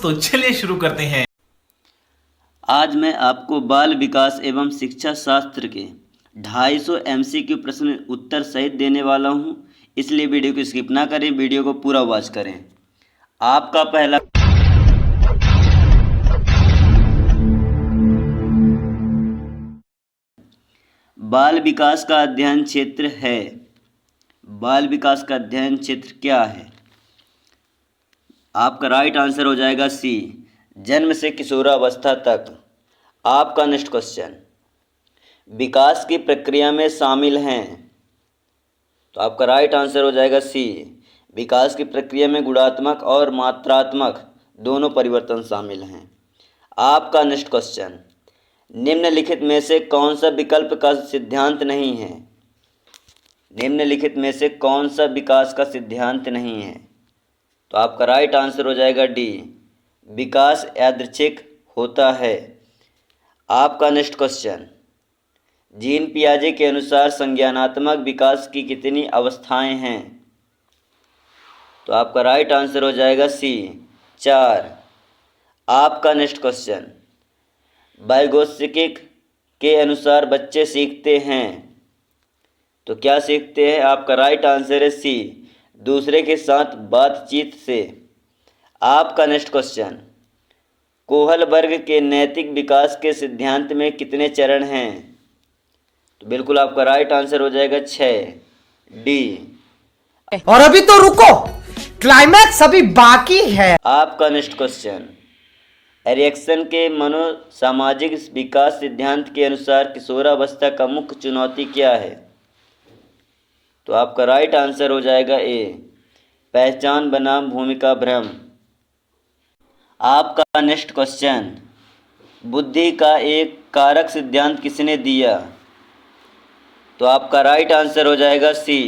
तो चलिए शुरू करते हैं। आज मैं आपको बाल विकास एवं शिक्षा शास्त्र के 250 MCQ प्रश्न उत्तर सहित देने वाला हूं, इसलिए वीडियो को स्किप ना करें, वीडियो को पूरा वॉच करें। आपका पहला बाल विकास का अध्ययन क्षेत्र है। बाल विकास का अध्ययन क्षेत्र क्या है? आपका राइट आंसर हो जाएगा सी, जन्म से किशोरावस्था तक। आपका नेक्स्ट क्वेश्चन, विकास की प्रक्रिया में शामिल हैं, तो आपका राइट आंसर हो जाएगा सी, विकास की प्रक्रिया में गुणात्मक और मात्रात्मक दोनों परिवर्तन शामिल हैं। आपका नेक्स्ट क्वेश्चन, निम्नलिखित में से कौन सा विकल्प का सिद्धांत नहीं है? निम्नलिखित में से कौन सा विकास का सिद्धांत नहीं है? तो आपका राइट आंसर हो जाएगा डी, विकास यादृच्छिक होता है। आपका नेक्स्ट क्वेश्चन, जीन पियाजे के अनुसार संज्ञानात्मक विकास की कितनी अवस्थाएं हैं? तो आपका राइट आंसर हो जाएगा सी, 4। आपका नेक्स्ट क्वेश्चन, वाइगोत्स्किक के अनुसार बच्चे सीखते हैं, तो क्या सीखते हैं? आपका राइट आंसर है सी, दूसरे के साथ बातचीत से। आपका नेक्स्ट क्वेश्चन, कोहल वर्ग के नैतिक विकास के सिद्धांत में कितने चरण हैं? तो बिल्कुल आपका राइट आंसर हो जाएगा 6, डी। और अभी तो रुको, क्लाइमैक्स अभी बाकी है। आपका नेक्स्ट क्वेश्चन, एरिक्सन के मनोसामाजिक विकास सिद्धांत के अनुसार किशोरावस्था का मुख्य चुनौती क्या है? तो आपका राइट आंसर हो जाएगा ए, पहचान बनाम भूमिका भ्रम। आपका नेक्स्ट क्वेश्चन, बुद्धि का एक कारक सिद्धांत किसने दिया? तो आपका राइट आंसर हो जाएगा सी,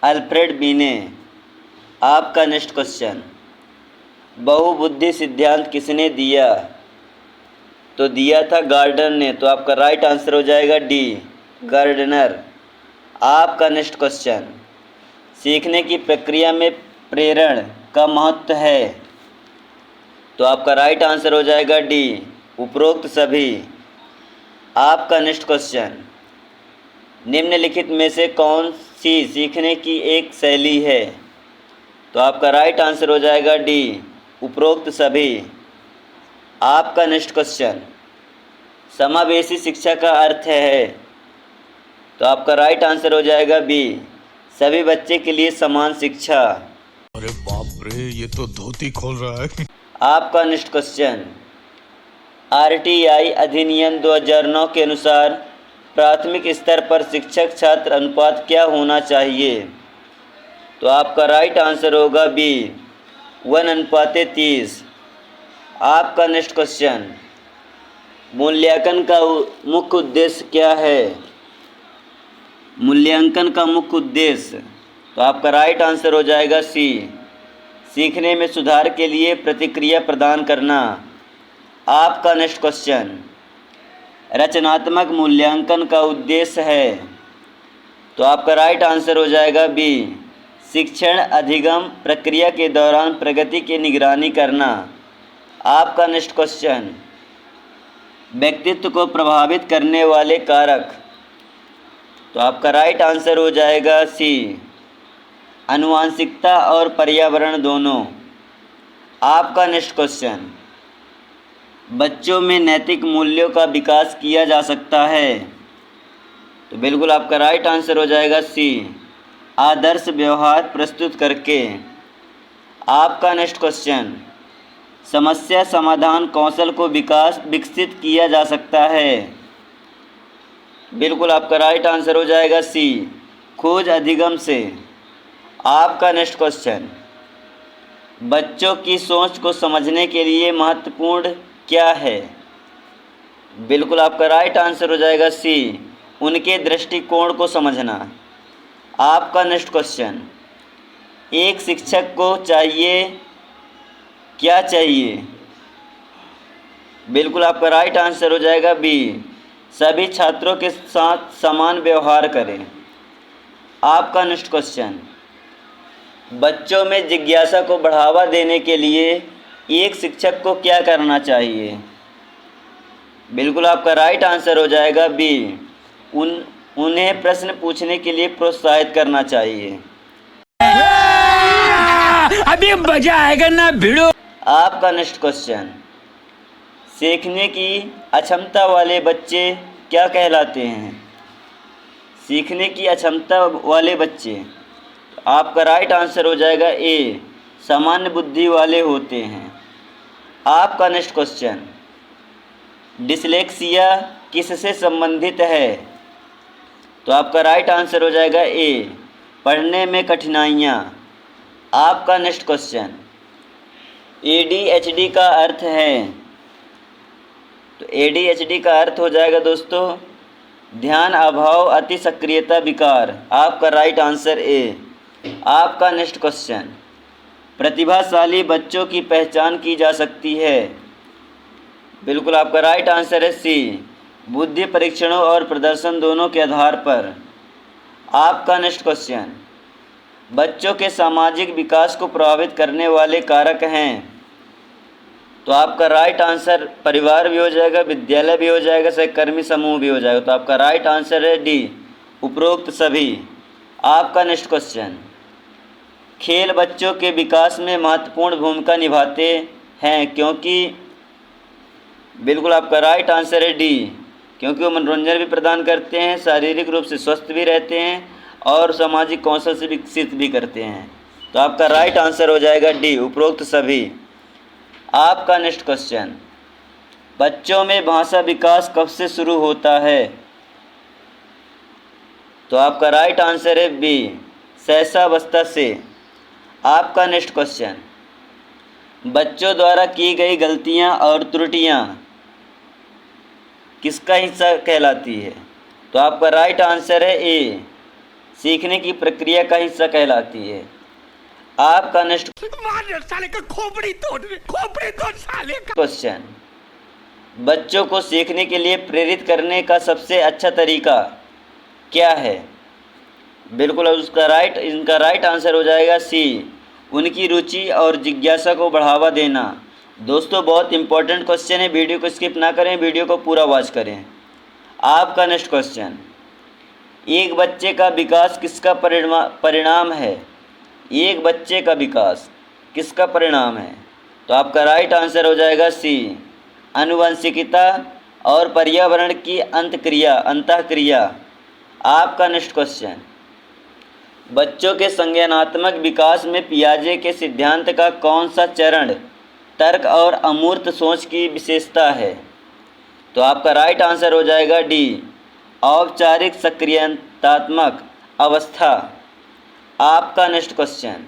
अल्फ्रेड बीने। आपका नेक्स्ट क्वेश्चन, बहुबुद्धि सिद्धांत किसने दिया? तो दिया था गार्डनर ने, तो आपका राइट आंसर हो जाएगा डी, गार्डनर। आपका नेक्स्ट क्वेश्चन, सीखने की प्रक्रिया में प्रेरण का महत्व है, तो आपका राइट आंसर हो जाएगा डी, उपरोक्त सभी। आपका नेक्स्ट क्वेश्चन, निम्नलिखित में से कौन सी सीखने की एक शैली है? तो आपका राइट आंसर हो जाएगा डी, उपरोक्त सभी। आपका नेक्स्ट क्वेश्चन, समावेशी शिक्षा का अर्थ है, तो आपका राइट आंसर हो जाएगा बी, सभी बच्चे के लिए समान शिक्षा। अरे बाप रे, ये तो धोती खोल रहा है। आपका नेक्स्ट क्वेश्चन, RTI अधिनियम 2009 के अनुसार प्राथमिक स्तर पर शिक्षक छात्र अनुपात क्या होना चाहिए? तो आपका राइट आंसर होगा बी, 1:30। आपका नेक्स्ट क्वेश्चन, मूल्यांकन का मुख्य उद्देश्य क्या है? मूल्यांकन का मुख्य उद्देश्य, तो आपका राइट आंसर हो जाएगा सी, सीखने में सुधार के लिए प्रतिक्रिया प्रदान करना। आपका नेक्स्ट क्वेश्चन, रचनात्मक मूल्यांकन का उद्देश्य है, तो आपका राइट आंसर हो जाएगा बी, शिक्षण अधिगम प्रक्रिया के दौरान प्रगति की निगरानी करना। आपका नेक्स्ट क्वेश्चन, व्यक्तित्व को प्रभावित करने वाले कारक, तो आपका राइट आंसर हो जाएगा सी, आनुवंशिकता और पर्यावरण दोनों। आपका नेक्स्ट क्वेश्चन, बच्चों में नैतिक मूल्यों का विकास किया जा सकता है, तो बिल्कुल आपका राइट आंसर हो जाएगा सी, आदर्श व्यवहार प्रस्तुत करके। आपका नेक्स्ट क्वेश्चन, समस्या समाधान कौशल को विकसित किया जा सकता है, बिल्कुल आपका राइट आंसर हो जाएगा सी, खोज अधिगम से। आपका नेक्स्ट क्वेश्चन, बच्चों की सोच को समझने के लिए महत्वपूर्ण क्या है? बिल्कुल आपका राइट आंसर हो जाएगा सी, उनके दृष्टिकोण को समझना। आपका नेक्स्ट क्वेश्चन, एक शिक्षक को क्या चाहिए? बिल्कुल आपका राइट आंसर हो जाएगा बी, सभी छात्रों के साथ समान व्यवहार करें। आपका नेक्स्ट क्वेश्चन, बच्चों में जिज्ञासा को बढ़ावा देने के लिए एक शिक्षक को क्या करना चाहिए? बिल्कुल आपका राइट आंसर हो जाएगा बी, उन्हें प्रश्न पूछने के लिए प्रोत्साहित करना चाहिए। अभी मजा आएगा ना भिड़ो। आपका नेक्स्ट क्वेश्चन, सीखने की अक्षमता वाले बच्चे क्या कहलाते हैं? सीखने की अक्षमता वाले बच्चे, आपका राइट आंसर हो जाएगा ए, सामान्य बुद्धि वाले होते हैं। आपका नेक्स्ट क्वेश्चन, डिसलेक्सिया किससे संबंधित है? तो आपका राइट आंसर हो जाएगा ए, पढ़ने में कठिनाइयाँ। आपका नेक्स्ट क्वेश्चन, ADHD का अर्थ है? तो ADHD का अर्थ हो जाएगा दोस्तों ध्यान अभाव अति सक्रियता विकार। आपका राइट आंसर ए। आपका नेक्स्ट क्वेश्चन, प्रतिभाशाली बच्चों की पहचान की जा सकती है? बिल्कुल आपका राइट आंसर है सी, बुद्धि परीक्षणों और प्रदर्शन दोनों के आधार पर। आपका नेक्स्ट क्वेश्चन, बच्चों के सामाजिक विकास को प्रभावित करने वाले कारक हैं? तो आपका राइट आंसर परिवार भी हो जाएगा, विद्यालय भी हो जाएगा, सहकर्मी समूह भी हो जाएगा। तो आपका राइट आंसर है डी, उपरोक्त सभी। आपका नेक्स्ट क्वेश्चन, खेल बच्चों के विकास में महत्वपूर्ण भूमिका निभाते हैं क्योंकि? बिल्कुल आपका राइट आंसर है डी, क्योंकि वो मनोरंजन भी प्रदान करते हैं, शारीरिक रूप से स्वस्थ भी रहते हैं और सामाजिक कौशल से विकसित भी करते हैं। तो आपका राइट आंसर हो जाएगा डी, उपरोक्त सभी। आपका नेक्स्ट क्वेश्चन, बच्चों में भाषा विकास कब से शुरू होता है? तो आपका राइट आंसर है बी, शैशवावस्था से। आपका नेक्स्ट क्वेश्चन, बच्चों द्वारा की गई गलतियां और त्रुटियां किसका हिस्सा कहलाती है? तो आपका राइट आंसर है ए, सीखने की प्रक्रिया का हिस्सा कहलाती है। आपका नेक्स्ट साले का खोपड़ी तोड़ साले का। क्वेश्चन, बच्चों को सीखने के लिए प्रेरित करने का सबसे अच्छा तरीका क्या है? बिल्कुल इनका राइट आंसर हो जाएगा सी, उनकी रुचि और जिज्ञासा को बढ़ावा देना। दोस्तों बहुत इंपॉर्टेंट क्वेश्चन है, वीडियो को स्किप ना करें, वीडियो को पूरा वॉच करें। आपका नेक्स्ट क्वेश्चन, एक बच्चे का विकास किसका परिणाम है? एक बच्चे का विकास किसका परिणाम है? तो आपका राइट आंसर हो जाएगा सी, आनुवंशिकता और पर्यावरण की अंतःक्रिया। आपका नेक्स्ट क्वेश्चन, बच्चों के संज्ञानात्मक विकास में पियाजे के सिद्धांत का कौन सा चरण तर्क और अमूर्त सोच की विशेषता है? तो आपका राइट आंसर हो जाएगा डी, औपचारिक सक्रियतात्मक अवस्था। आपका नेक्स्ट क्वेश्चन,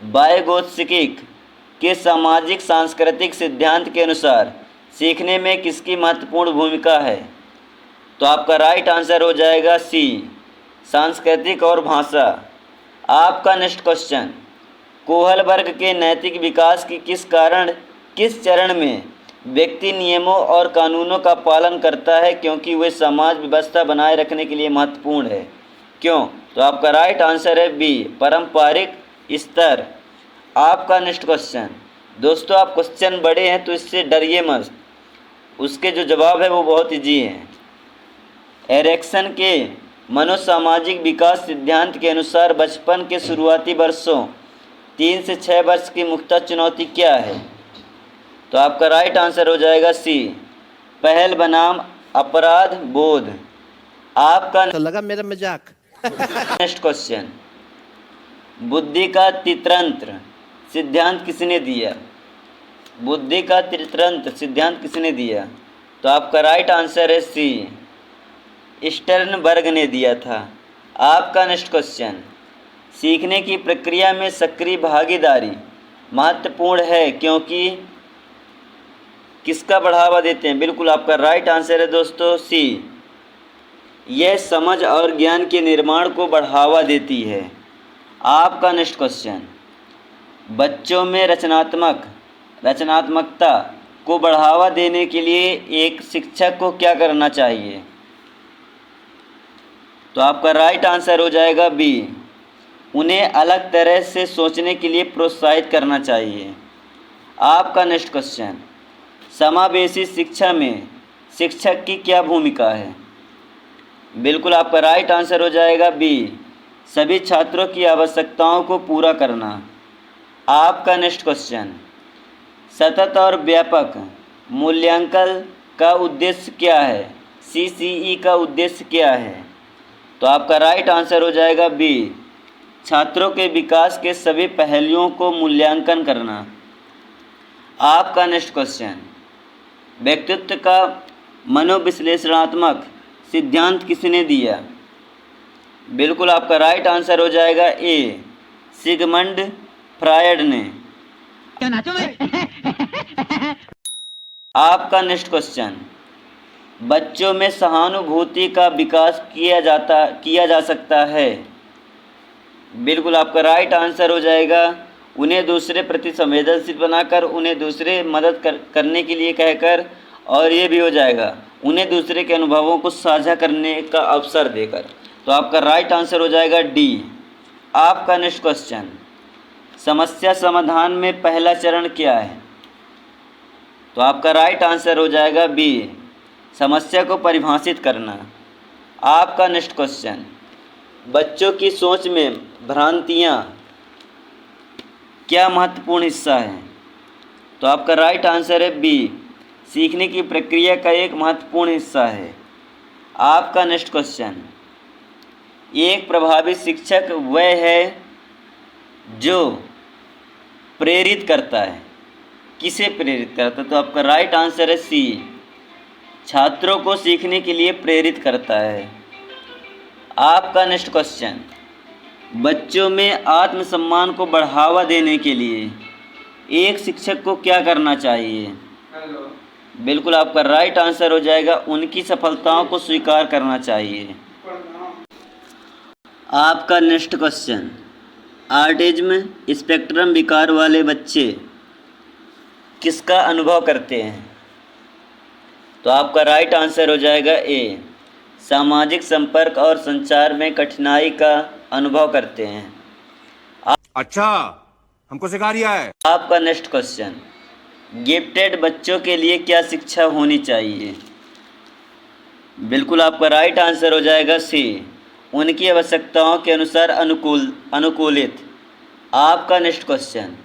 वाइगोत्स्की के सामाजिक सांस्कृतिक सिद्धांत के अनुसार सीखने में किसकी महत्वपूर्ण भूमिका है? तो आपका राइट आंसर हो जाएगा सी, सांस्कृतिक और भाषा। आपका नेक्स्ट क्वेश्चन, कोहल वर्ग के नैतिक विकास की किस चरण में व्यक्ति नियमों और कानूनों का पालन करता है क्योंकि वे समाज व्यवस्था बनाए रखने के लिए महत्वपूर्ण है? क्यों? तो आपका राइट आंसर है बी, पारंपरिक स्तर। आपका नेक्स्ट क्वेश्चन, दोस्तों आप क्वेश्चन बड़े हैं तो इससे डरिए मत, उसके जो जवाब है वो बहुत ईजी हैं। एरिक्सन के मनोसामाजिक विकास सिद्धांत के अनुसार बचपन के शुरुआती वर्षों 3 से 6 वर्ष की मुख्य चुनौती क्या है? तो आपका राइट आंसर हो जाएगा सी, पहल बनाम अपराध बोध। आपका तो लगा मेरा मजाक। नेक्स्ट क्वेश्चन, बुद्धि का त्रितंत्र सिद्धांत किसने दिया? बुद्धि का त्रितंत्र सिद्धांत किसने दिया? तो आपका राइट आंसर है सी, स्टर्नबर्ग ने दिया था। आपका नेक्स्ट क्वेश्चन, सीखने की प्रक्रिया में सक्रिय भागीदारी महत्वपूर्ण है क्योंकि किसका बढ़ावा देते हैं? बिल्कुल आपका राइट आंसर है दोस्तों सी, यह समझ और ज्ञान के निर्माण को बढ़ावा देती है। आपका नेक्स्ट क्वेश्चन, बच्चों में रचनात्मकता को बढ़ावा देने के लिए एक शिक्षक को क्या करना चाहिए? तो आपका राइट आंसर हो जाएगा बी, उन्हें अलग तरह से सोचने के लिए प्रोत्साहित करना चाहिए। आपका नेक्स्ट क्वेश्चन, समावेशी शिक्षा में शिक्षक की क्या भूमिका है? बिल्कुल आपका राइट आंसर हो जाएगा बी, सभी छात्रों की आवश्यकताओं को पूरा करना। आपका नेक्स्ट क्वेश्चन, सतत और व्यापक मूल्यांकन का उद्देश्य क्या है? CCE का उद्देश्य क्या है? तो आपका राइट आंसर हो जाएगा बी, छात्रों के विकास के सभी पहलुओं को मूल्यांकन करना। आपका नेक्स्ट क्वेश्चन, व्यक्तित्व का मनोविश्लेषणात्मक सिद्धांत किसने दिया? बिल्कुल आपका राइट आंसर हो जाएगा ए, सिगमंड फ्रायड ने। आपका नेक्स्ट क्वेश्चन, बच्चों में सहानुभूति का विकास किया जा सकता है। बिल्कुल आपका राइट आंसर हो जाएगा, उन्हें दूसरे प्रति संवेदनशील बनाकर, उन्हें दूसरे मदद करने के लिए कहकर, और ये भी हो जाएगा उन्हें दूसरे के अनुभवों को साझा करने का अवसर देकर। तो आपका राइट आंसर हो जाएगा डी। आपका नेक्स्ट क्वेश्चन, समस्या समाधान में पहला चरण क्या है? तो आपका राइट आंसर हो जाएगा बी, समस्या को परिभाषित करना। आपका नेक्स्ट क्वेश्चन, बच्चों की सोच में भ्रांतियाँ क्या महत्वपूर्ण हिस्सा है? तो आपका राइट आंसर है बी, सीखने की प्रक्रिया का एक महत्वपूर्ण हिस्सा है। आपका नेक्स्ट क्वेश्चन, एक प्रभावी शिक्षक वह है जो प्रेरित करता है। किसे प्रेरित करता है? तो आपका राइट आंसर है सी, छात्रों को सीखने के लिए प्रेरित करता है। आपका नेक्स्ट क्वेश्चन, बच्चों में आत्मसम्मान को बढ़ावा देने के लिए एक शिक्षक को क्या करना चाहिए? बिल्कुल आपका राइट आंसर हो जाएगा, उनकी सफलताओं को स्वीकार करना चाहिए। आपका नेक्स्ट क्वेश्चन, ऑटिज्म स्पेक्ट्रम विकार वाले बच्चे किसका अनुभव करते हैं? तो आपका राइट आंसर हो जाएगा ए, सामाजिक संपर्क और संचार में कठिनाई का अनुभव करते हैं। अच्छा, हमको सिखा रिया है। आपका नेक्स्ट क्वेश्चन, गिफ्टेड बच्चों के लिए क्या शिक्षा होनी चाहिए? बिल्कुल आपका राइट आंसर हो जाएगा सी, उनकी आवश्यकताओं के अनुसार अनुकूलित। आपका नेक्स्ट क्वेश्चन,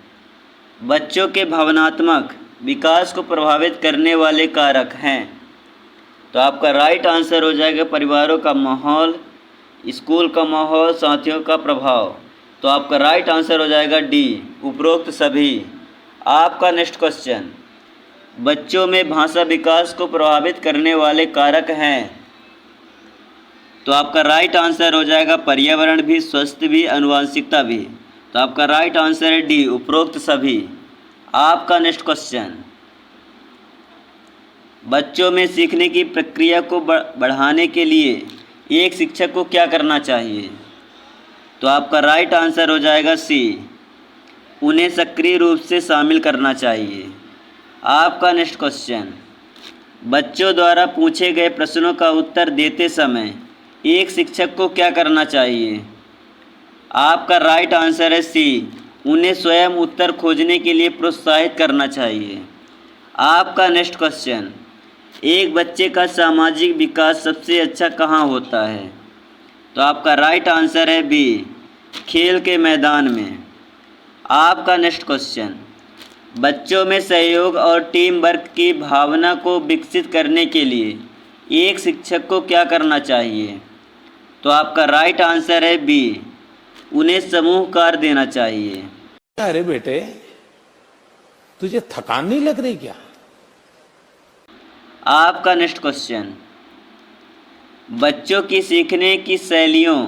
बच्चों के भावनात्मक विकास को प्रभावित करने वाले कारक हैं। तो आपका राइट आंसर हो जाएगा परिवारों का माहौल, स्कूल का माहौल, साथियों का प्रभाव। तो आपका राइट आंसर हो जाएगा डी, उपरोक्त सभी। आपका नेक्स्ट क्वेश्चन, बच्चों में भाषा विकास को प्रभावित करने वाले कारक हैं। तो आपका राइट आंसर हो जाएगा पर्यावरण भी, स्वास्थ्य भी, आनुवंशिकता भी। तो आपका राइट आंसर है डी, उपरोक्त सभी। आपका नेक्स्ट क्वेश्चन, बच्चों में सीखने की प्रक्रिया को बढ़ाने के लिए एक शिक्षक को क्या करना चाहिए? तो आपका राइट आंसर हो जाएगा सी, उन्हें सक्रिय रूप से शामिल करना चाहिए। आपका नेक्स्ट क्वेश्चन, बच्चों द्वारा पूछे गए प्रश्नों का उत्तर देते समय एक शिक्षक को क्या करना चाहिए? आपका राइट आंसर है सी, उन्हें स्वयं उत्तर खोजने के लिए प्रोत्साहित करना चाहिए। आपका नेक्स्ट क्वेश्चन, एक बच्चे का सामाजिक विकास सबसे अच्छा कहाँ होता है? तो आपका राइट आंसर है बी, खेल के मैदान में। आपका नेक्स्ट क्वेश्चन, बच्चों में सहयोग और टीम वर्क की भावना को विकसित करने के लिए एक शिक्षक को क्या करना चाहिए? तो आपका राइट आंसर है बी, उन्हें समूह कार्य देना चाहिए। अरे बेटे, तुझे थकान नहीं लग रही क्या? आपका नेक्स्ट क्वेश्चन, बच्चों की सीखने की शैलियों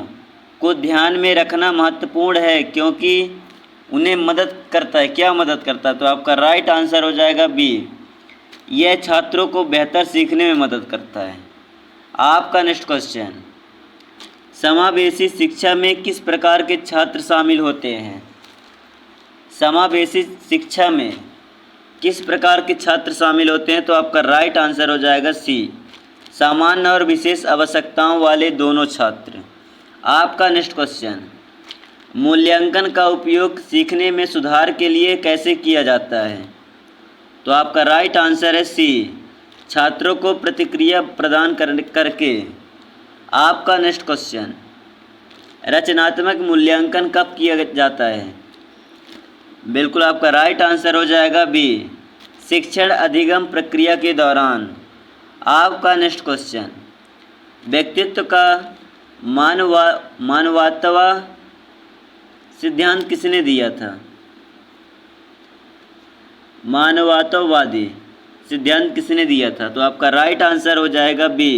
को ध्यान में रखना महत्वपूर्ण है क्योंकि उन्हें मदद करता है। क्या मदद करता है? तो आपका राइट आंसर हो जाएगा बी, यह छात्रों को बेहतर सीखने में मदद करता है। आपका नेक्स्ट क्वेश्चन, समावेशी शिक्षा में किस प्रकार के छात्र शामिल होते हैं? समावेशी शिक्षा में किस प्रकार के छात्र शामिल होते हैं? तो आपका राइट आंसर हो जाएगा सी, सामान्य और विशेष आवश्यकताओं वाले दोनों छात्र। आपका नेक्स्ट क्वेश्चन, मूल्यांकन का उपयोग सीखने में सुधार के लिए कैसे किया जाता है? तो आपका राइट आंसर है सी, छात्रों को प्रतिक्रिया प्रदान करके। आपका नेक्स्ट क्वेश्चन, रचनात्मक मूल्यांकन कब किया जाता है? बिल्कुल आपका राइट आंसर हो जाएगा बी, शिक्षण अधिगम प्रक्रिया के दौरान। आपका नेक्स्ट क्वेश्चन, व्यक्तित्व का मानवतावा सिद्धांत किसने दिया था? मानवतावादी सिद्धांत किसने दिया था? तो आपका राइट आंसर हो जाएगा बी,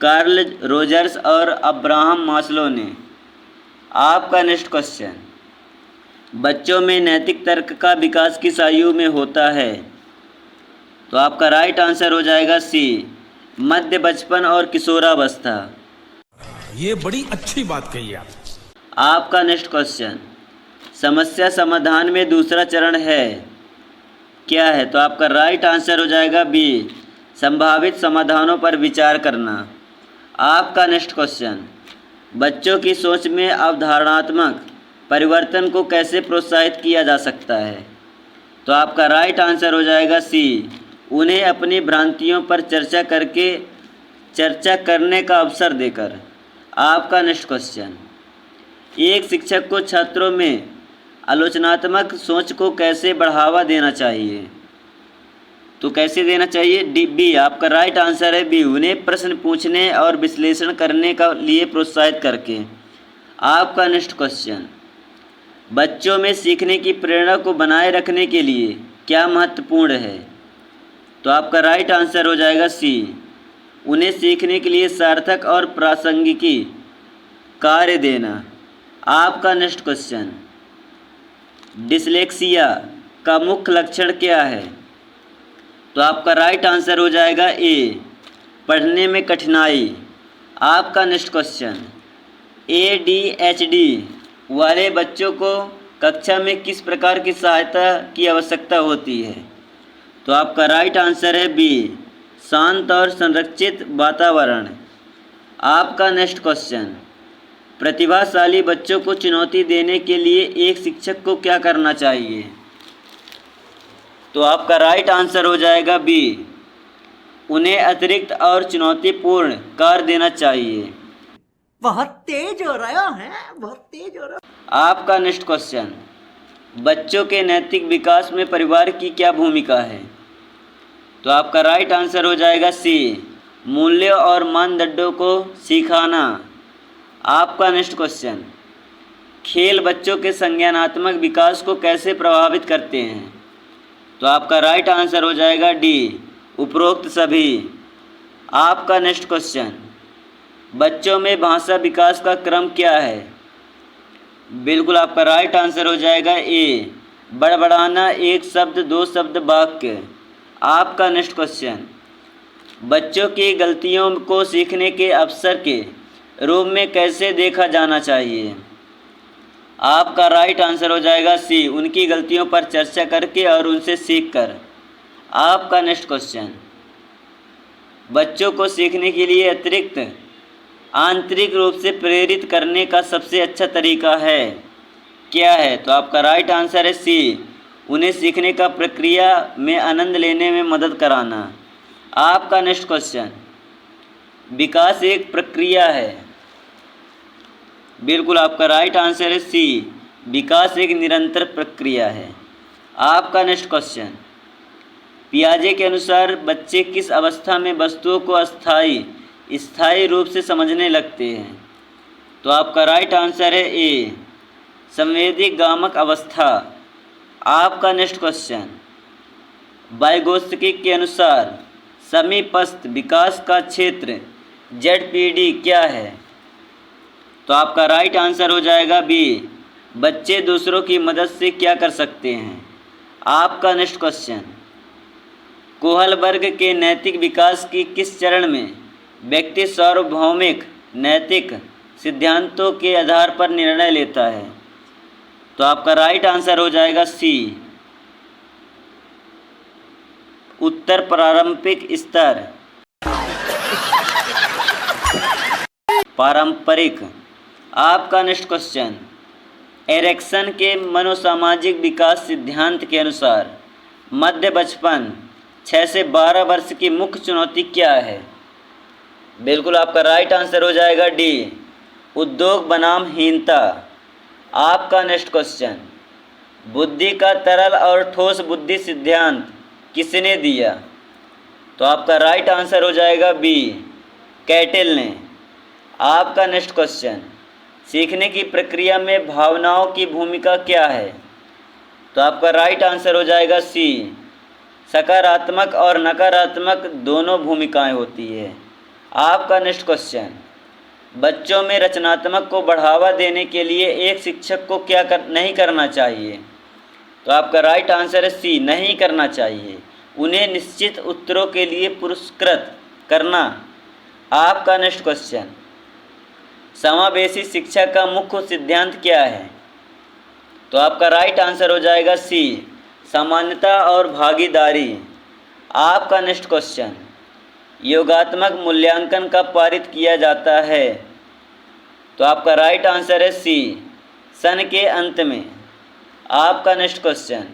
कार्ल रोजर्स और अब्राहम मास्लो ने। आपका नेक्स्ट क्वेश्चन, बच्चों में नैतिक तर्क का विकास किस आयु में होता है? तो आपका राइट आंसर हो जाएगा सी, मध्य बचपन और किशोरावस्था। ये बड़ी अच्छी बात कही आप। आपका नेक्स्ट क्वेश्चन, समस्या समाधान में दूसरा चरण है, क्या है? तो आपका राइट आंसर हो जाएगा बी, संभावित समाधानों पर विचार करना। आपका नेक्स्ट क्वेश्चन, बच्चों की सोच में अवधारणात्मक परिवर्तन को कैसे प्रोत्साहित किया जा सकता है? तो आपका राइट आंसर हो जाएगा सी, उन्हें अपनी भ्रांतियों पर चर्चा करने का अवसर देकर। आपका नेक्स्ट क्वेश्चन, एक शिक्षक को छात्रों में आलोचनात्मक सोच को कैसे बढ़ावा देना चाहिए? तो कैसे देना चाहिए? बी, आपका राइट आंसर है बी, उन्हें प्रश्न पूछने और विश्लेषण करने का लिए प्रोत्साहित करके। आपका नेक्स्ट क्वेश्चन, बच्चों में सीखने की प्रेरणा को बनाए रखने के लिए क्या महत्वपूर्ण है? तो आपका राइट आंसर हो जाएगा सी, उन्हें सीखने के लिए सार्थक और प्रासंगिकी कार्य देना। आपका नेक्स्ट क्वेश्चन, डिसलेक्सिया का मुख्य लक्षण क्या है? तो आपका राइट आंसर हो जाएगा ए, पढ़ने में कठिनाई। आपका नेक्स्ट क्वेश्चन, ADHD वाले बच्चों को कक्षा में किस प्रकार की सहायता की आवश्यकता होती है? तो आपका राइट आंसर है बी, शांत और संरक्षित वातावरण। आपका नेक्स्ट क्वेश्चन, प्रतिभाशाली बच्चों को चुनौती देने के लिए एक शिक्षक को क्या करना चाहिए? तो आपका राइट आंसर हो जाएगा बी, उन्हें अतिरिक्त और चुनौतीपूर्ण कार्य देना चाहिए। बहुत तेज हो रहा है, बहुत तेज हो रहा। आपका नेक्स्ट क्वेश्चन, बच्चों के नैतिक विकास में परिवार की क्या भूमिका है? तो आपका राइट आंसर हो जाएगा सी, मूल्यों और मानदंडों को सिखाना। आपका नेक्स्ट क्वेश्चन, खेल बच्चों के संज्ञानात्मक विकास को कैसे प्रभावित करते हैं? तो आपका राइट आंसर हो जाएगा डी, उपरोक्त सभी। आपका नेक्स्ट क्वेश्चन, बच्चों में भाषा विकास का क्रम क्या है? बिल्कुल आपका राइट आंसर हो जाएगा ए, बड़बड़ाना, एक शब्द दो शब्द वाक्य। आपका नेक्स्ट क्वेश्चन, बच्चों की गलतियों को सीखने के अवसर के रूप में कैसे देखा जाना चाहिए? आपका राइट आंसर हो जाएगा सी, उनकी गलतियों पर चर्चा करके और उनसे सीख कर। आपका नेक्स्ट क्वेश्चन, बच्चों को सीखने के लिए अतिरिक्त आंतरिक रूप से प्रेरित करने का सबसे अच्छा तरीका है, क्या है? तो आपका राइट आंसर है सी, उन्हें सीखने का प्रक्रिया में आनंद लेने में मदद कराना। आपका नेक्स्ट क्वेश्चन, विकास एक प्रक्रिया है। बिल्कुल आपका राइट आंसर है सी, विकास एक निरंतर प्रक्रिया है। आपका नेक्स्ट क्वेश्चन, पियाजे के अनुसार बच्चे किस अवस्था में वस्तुओं को स्थायी रूप से समझने लगते हैं? तो आपका राइट आंसर है ए, संवेदी गामक अवस्था। आपका नेक्स्ट क्वेश्चन, वाइगोत्स्की के अनुसार समीपस्थ विकास का क्षेत्र ZPD क्या है? तो आपका राइट आंसर हो जाएगा बी, बच्चे दूसरों की मदद से क्या कर सकते हैं। आपका नेक्स्ट क्वेश्चन, कोहलबर्ग के नैतिक विकास की किस चरण में व्यक्ति सार्वभौमिक नैतिक सिद्धांतों के आधार पर निर्णय लेता है? तो आपका राइट आंसर हो जाएगा सी, उत्तर प्रारंभिक स्तर। पारंपरिक। आपका नेक्स्ट क्वेश्चन, एरिक्सन के मनोसामाजिक विकास सिद्धांत के अनुसार मध्य बचपन 6 से 12 वर्ष की मुख्य चुनौती क्या है? बिल्कुल आपका राइट आंसर हो जाएगा डी, उद्योग बनाम हीनता। आपका नेक्स्ट क्वेश्चन, बुद्धि का तरल और ठोस बुद्धि सिद्धांत किसने दिया? तो आपका राइट आंसर हो जाएगा बी, कैटेल ने। आपका नेक्स्ट क्वेश्चन, सीखने की प्रक्रिया में भावनाओं की भूमिका क्या है? तो आपका राइट आंसर हो जाएगा सी, सकारात्मक और नकारात्मक दोनों भूमिकाएं होती है। आपका नेक्स्ट क्वेश्चन, बच्चों में रचनात्मक को बढ़ावा देने के लिए एक शिक्षक को क्या नहीं करना चाहिए? तो आपका राइट आंसर है सी, नहीं करना चाहिए, उन्हें निश्चित उत्तरों के लिए पुरस्कृत करना। आपका नेक्स्ट क्वेश्चन, समावेशी शिक्षा का मुख्य सिद्धांत क्या है? तो आपका राइट आंसर हो जाएगा सी, समानता और भागीदारी। आपका नेक्स्ट क्वेश्चन, योगात्मक मूल्यांकन कब पारित किया जाता है? तो आपका राइट आंसर है सी, सन के अंत में। आपका नेक्स्ट क्वेश्चन,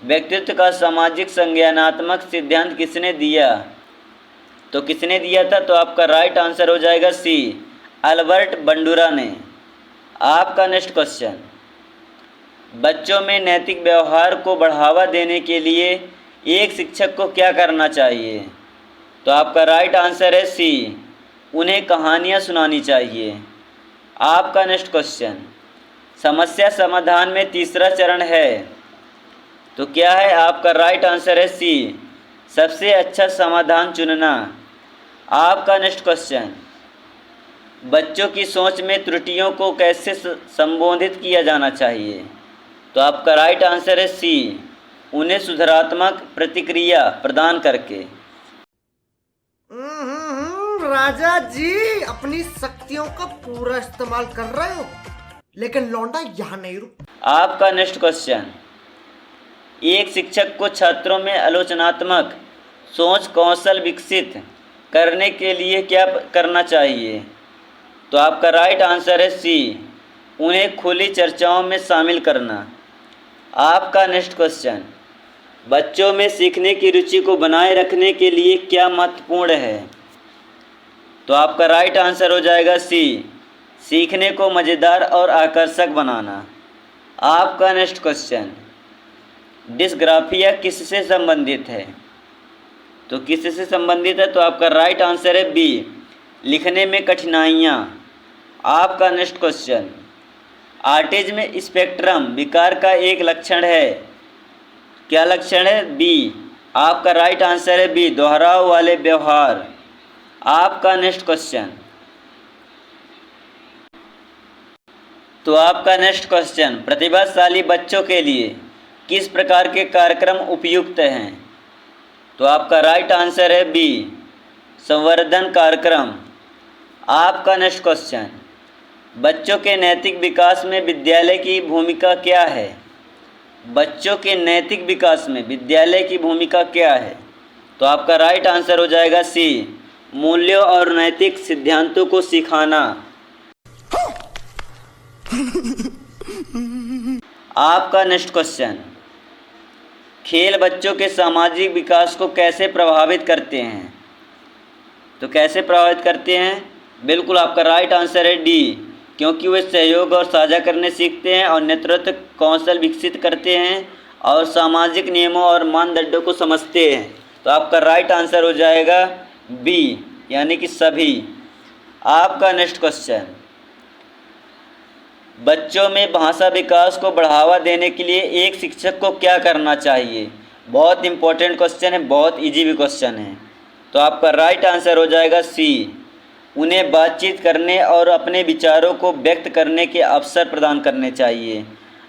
व्यक्तित्व का सामाजिक संज्ञानात्मक सिद्धांत किसने दिया? तो किसने दिया था? तो आपका राइट आंसर हो जाएगा सी, अल्बर्ट बंडूरा ने। आपका नेक्स्ट क्वेश्चन, बच्चों में नैतिक व्यवहार को बढ़ावा देने के लिए एक शिक्षक को क्या करना चाहिए? तो आपका राइट आंसर है सी, उन्हें कहानियाँ सुनानी चाहिए। आपका नेक्स्ट क्वेश्चन, समस्या समाधान में तीसरा चरण है, तो क्या है? आपका राइट आंसर है सी, सबसे अच्छा समाधान चुनना। आपका नेक्स्ट क्वेश्चन, बच्चों की सोच में त्रुटियों को कैसे संबोधित किया जाना चाहिए? तो आपका राइट आंसर है सी, उन्हें सुधारात्मक प्रतिक्रिया प्रदान करके। राजा जी अपनी शक्तियों का पूरा इस्तेमाल कर रहे हो, लेकिन लौंडा यहाँ नहीं रुक। आपका नेक्स्ट क्वेश्चन, एक शिक्षक को छात्रों में आलोचनात्मक सोच कौशल विकसित करने के लिए क्या करना चाहिए? तो आपका राइट आंसर है सी, उन्हें खुली चर्चाओं में शामिल करना। आपका नेक्स्ट क्वेश्चन, बच्चों में सीखने की रुचि को बनाए रखने के लिए क्या महत्वपूर्ण है? तो आपका राइट आंसर हो जाएगा सी, सीखने को मज़ेदार और आकर्षक बनाना। आपका नेक्स्ट क्वेश्चन, डिस्ग्राफिया किससे संबंधित है? तो किससे संबंधित है? तो आपका राइट आंसर है बी, लिखने में कठिनाइयाँ। आपका नेक्स्ट क्वेश्चन, ऑटिज्म स्पेक्ट्रम विकार का एक लक्षण है, क्या लक्षण है? बी। आपका राइट आंसर है बी, दोहराव वाले व्यवहार। आपका नेक्स्ट क्वेश्चन, तो आपका नेक्स्ट क्वेश्चन, प्रतिभाशाली बच्चों के लिए किस प्रकार के कार्यक्रम उपयुक्त हैं? तो आपका राइट आंसर है बी, संवर्धन कार्यक्रम। आपका नेक्स्ट क्वेश्चन, बच्चों के नैतिक विकास में विद्यालय की भूमिका क्या है? बच्चों के नैतिक विकास में विद्यालय की भूमिका क्या है? तो आपका राइट आंसर हो जाएगा सी, मूल्यों और नैतिक सिद्धांतों को सिखाना। आपका नेक्स्ट क्वेश्चन, खेल बच्चों के सामाजिक विकास को कैसे प्रभावित करते हैं? तो कैसे प्रभावित करते हैं? बिल्कुल आपका राइट आंसर है डी, क्योंकि वे सहयोग और साझा करने सीखते हैं और नेतृत्व कौशल विकसित करते हैं और सामाजिक नियमों और मानदंडों को समझते हैं। तो आपका राइट आंसर हो जाएगा बी, यानी कि सभी। आपका नेक्स्ट क्वेश्चन, बच्चों में भाषा विकास को बढ़ावा देने के लिए एक शिक्षक को क्या करना चाहिए? बहुत इंपॉर्टेंट क्वेश्चन है, बहुत इजी भी क्वेश्चन है। तो आपका राइट आंसर हो जाएगा सी, उन्हें बातचीत करने और अपने विचारों को व्यक्त करने के अवसर प्रदान करने चाहिए।